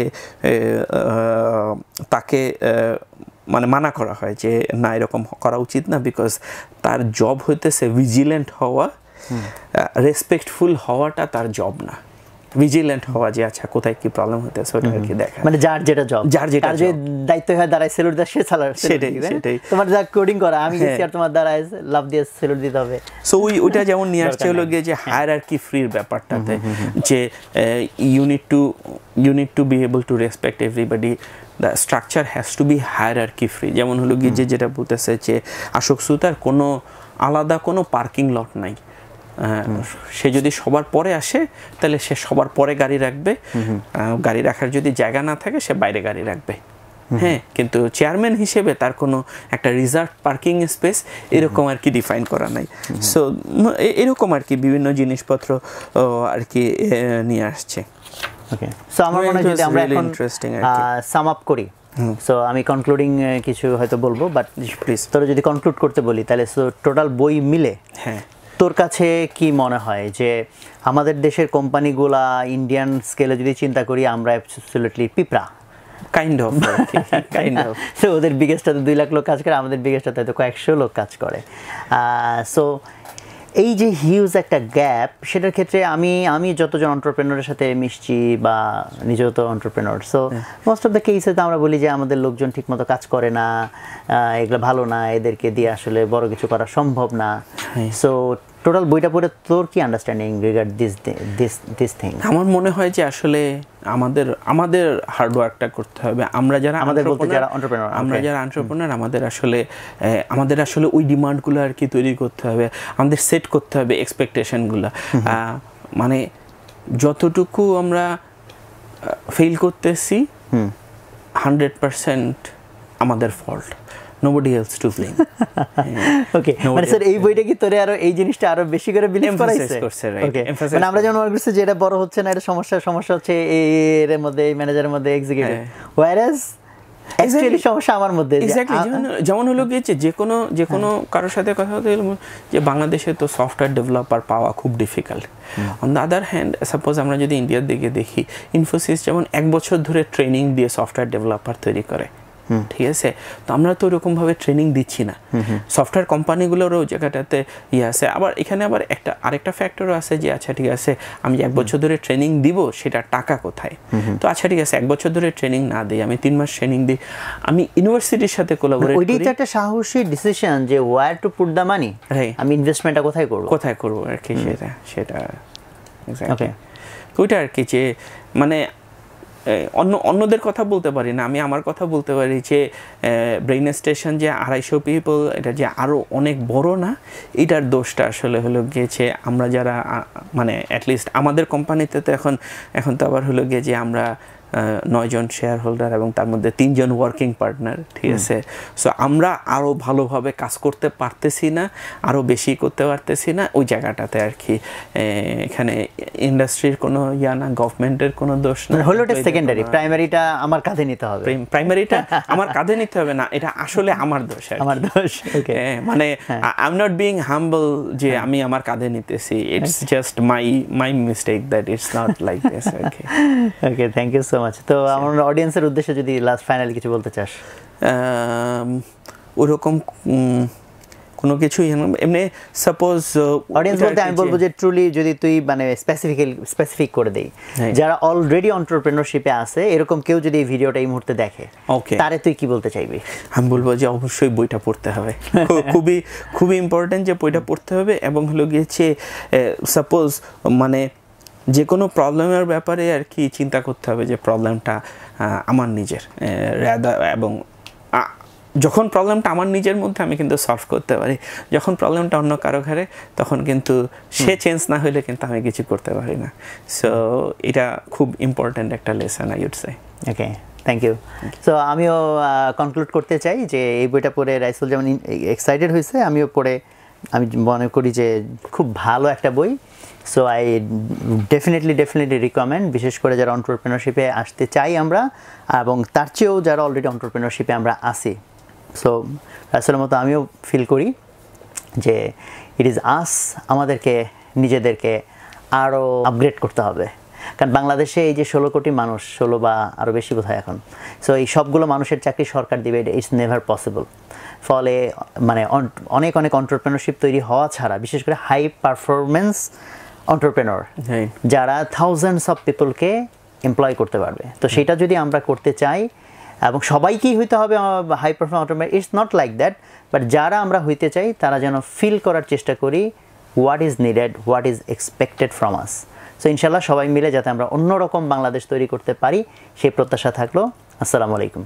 তাকে মানে মানা করা হয় যে না, এরকম করা উচিত না, বিকজ তার জব হইতেছে ভিজিলেন্ট হওয়া, রেসপেক্টফুল হওয়াটা তার জব না। ভিজিলেন্ট হওয়া যে আচ্ছা কোথায় কি প্রবলেম হতেছে ওটা আর কি দেখা, মানে যার যেটা জব, যার যেটা যে দায়িত্ব হয় দাঁড়ায় সেলুট দেয়, সে সালার সেটাই। তোমার যা কোডিং করা, আমি গেছি আর তোমার দাঁড়ায় লাভ দিয়ে সেলুট দিতে হবে। সো ওইটা যেমন নিয়ে আসছে হলো গিয়ে যে হায়ারার্কি ফ্রির ব্যাপারটাতে, যে you need to be able to respect everybody, the structure has to be hierarchy free. যেমন হলো গিয়ে যে যেটা বলতেছে যে অশোক সুতার কোনো আলাদা কোনো পার্কিং লট নাই। সে যদি সবার পরে আসে তাহলে সে সবার পরে গাড়ি রাখবে, গাড়ি রাখার যদি জায়গা না থাকে সে বাইরে গাড়ি রাখবে। হ্যাঁ, কিন্তু চেয়ারম্যান হিসেবে তার কোনো একটা রিজার্ভ পার্কিং স্পেস এরকম আর কি ডিফাইন করা নাই। সো এরকম আর কি বিভিন্ন জিনিসপত্র আর কি নিয়ে আসছে। ওকে, সো আমার মনে হয় যদি আমরা এখন সাম আপ করি, সো আমি কনক্লুডিং কিছু হয়তো বলবো, বাট প্লিজ তোরা যদি কনক্লুড করতে বলি তাহলে সো টোটাল বই মিলে হ্যাঁ তোর কাছে কি মনে হয় যে আমাদের দেশের কোম্পানিগুলা ইন্ডিয়ান স্কেলে যদি চিন্তা করি আমরা অ্যাবসলিউটলি পিঁপড়া কাইন্ড অফ সো ওদের বিগেস্টটাতে 2 লাখ লোক কাজ করে, আমাদের বিগেস্টটাতে হয়তো কয়েকশো লোক কাজ করে। সো এই যে হিউজ একটা গ্যাপ, সেটার ক্ষেত্রে আমি যতজন এন্টারপ্রেনারের সাথে মিশছি বা নিজেও তো entrepreneur, so most of the কেসে তো আমরা বলি যে আমাদের লোকজন ঠিকমতো কাজ করে না, এগুলো ভালো না, এদেরকে দিয়ে আসলে বড় কিছু করা সম্ভব না। সো টোটাল বইটা পড়ে তোর কি আন্ডারস্ট্যান্ডিং রিগার্ড দিস থিং? আমার মনে হয় যে আসলে আমাদের হার্ডওয়ার্কটা করতে হবে। আমরা যারা এন্টারপ্রেনার আমাদের আসলে ওই ডিমান্ডগুলো আর কি তৈরি করতে হবে, আমাদের সেট করতে হবে এক্সপেকটেশনগুলো। মানে যতটুকু আমরা ফেল করতেছি 100% আমাদের fault, nobody else to blame. ওকে, মানে স্যার এই বইটা কি তোরে আরো এই জিনিসটা আরো বেশি করে বিলিভ করাইছে? ওকে, মানে আমরা যেমন মনে করছি যে এটা বড় হচ্ছে না, এটা সমস্যা হচ্ছে এর মধ্যে, এই ম্যানেজারের মধ্যে, এক্সিকিউটিভ, ওয়্যারএজ অ্যাকচুয়ালি সমস্যা আমার মধ্যে। এক্স্যাক্টলি, যেমন হলো গিয়েছে যে কোনো কারোর সাথে কথা বলতে গেলে যে বাংলাদেশে তো সফটওয়্যার ডেভেলপার পাওয়া খুব difficult. On the other hand suppose আমরা যদি ইন্ডিয়ার দিকে দেখি, ইনফোসিস যেমন 1 বছর ধরে ট্রেনিং দিয়ে সফটওয়্যার ডেভেলপার তৈরি করে, ঠিক আছে? তো আমরা তো ওরকমভাবে ট্রেনিং দিচ্ছি না। সফটওয়্যার কোম্পানিগুলোরও জায়গাটাতে আছে। আবার এখানে আবার আরেকটা ফ্যাক্টরও আছে যে আচ্ছা ঠিক আছে, আমি 1 বছর ধরে ট্রেনিং দিব, সেটা টাকা কোথায়? তো আচ্ছা ঠিক আছে, 1 বছর ধরে ট্রেনিং না দিই, আমি 3 মাস ট্রেনিং দিই, আমি ইউনিভার্সিটির সাথে কোলাবোরেট করি। ওইটাই তো একটা সাহসী ডিসিশন যে wire to put the money, আমি ইনভেস্টমেন্টটা কোথায় করব আর কি, সেটা এক্স্যাক্টলি ওইটা আর কি। যে মানে অন্যদের কথা বলতে পারি না, আমি আমার কথা বলতে পারি যে ব্রেইন স্টেশন যে 250 পিপল, এটা যে আরও অনেক বড় না, এটার দোষটা আসলে হলো গিয়েছে আমরা যারা মানে অ্যাটলিস্ট আমাদের কোম্পানিতে তো এখন তো আবার হলো গিয়ে যে আমরা 9 জন শেয়ার হোল্ডার এবং তার মধ্যে 3 জন ওয়ার্কিং পার্টনার, ঠিক আছে? সো আমরা আরও ভালোভাবে কাজ করতে পারতেছি না, আরও বেশি করতে পারতেছি না ওই জায়গাটাতে আর কি। এখানে ইন্ডাস্ট্রির কোনো না, গভর্নমেন্টের কোনো দোষ না, হলো সেকেন্ডারি, প্রাইমারিটা আমার কাঁধে নিতে হবে, প্রাইমারিটা আমার কাঁধে নিতে হবে না, এটা আসলে আমার দোষ, আমার দোষ। মানে I am not being humble যে আমি আমার কাঁধে নিতেছি, it's just my mistake that it's not like this. Okay, thank you so much. তো আমার অডিয়েন্সের উদ্দেশ্যে যদি লাস্ট ফাইনালি কিছু বলতে চাস? ওরকম কোনো কিছুই এমনি সাপোজ অডিয়েন্স বলতে আমি বলবো যে ট্রুলি যদি তুই মানে স্পেসিফিক করে দেই, যারা অলরেডি এন্টারপ্রেনারশিপে আছে এরকম কেউ যদি এই ভিডিওটা এই মুহূর্তে দেখে, তারে তুই কি বলতে চাইবি? আমি বলবো যে অবশ্যই বইটা পড়তে হবে, খুবই ইম্পর্টেন্ট যে বইটা পড়তে হবে। এবং হলো গিয়েছে সাপোজ মানে যে কোনো প্রবলেমের ব্যাপারে আর কি চিন্তা করতে হবে যে প্রবলেমটা আমার নিজের, এবং যখন প্রবলেমটা আমার নিজের মধ্যে আমি কিন্তু সলভ করতে পারি, যখন প্রবলেমটা অন্য কারো ঘরে তখন কিন্তু সে চেঞ্জ না হলে কিন্তু আমি কিছু করতে পারি না। সো এটা খুব ইম্পর্ট্যান্ট একটা lesson I would say. Okay, thank you. So আমিও কনক্লুড করতে চাই যে এই বইটা পড়ে রাইসুল যেমন এক্সাইটেড হয়েছে, আমিও পড়ে আমি মনে করি যে খুব ভালো একটা বই। সো আই ডেফিনেটলি রিকমেন্ড, বিশেষ করে যারা এন্টারপ্রেনারশিপে আসতে চাই আমরা, এবং তার চেয়েও যারা অলরেডি এন্টারপ্রেনারশিপে আমরা আছি। সো রাসেলের মতো আমিও ফিল করি যে ইট ইজ আস, আমাদেরকে নিজেদেরকে আরও আপগ্রেড করতে হবে। কারণ বাংলাদেশে এই যে 16 কোটি মানুষ, 16 বা আরও বেশি বোধহয় এখন, সো এই সবগুলো মানুষের চাকরি সরকার দিবে, ইটস নেভার পসিবল। ফলে মানে অনেক এন্টারপ্রেনারশিপ তৈরি হওয়া ছাড়া, বিশেষ করে হাই পারফরমেন্স এন্টারপ্রেনর যারা থাউজেন্ডস অফ পিপলকে এমপ্লয় করতে পারবে, তো সেটা যদি আমরা করতে চাই, এবং সবাইকেই হইতে হবে high performance entrepreneur, it's not like that, but যারা আমরা হইতে চাই তারা যেন ফিল করার চেষ্টা করি what is needed, what is expected from us. So ইনশাল্লাহ সবাই মিলে যাতে আমরা অন্যরকম বাংলাদেশ তৈরি করতে পারি, সেই প্রত্যাশা থাকলো। আসসালামু আলাইকুম।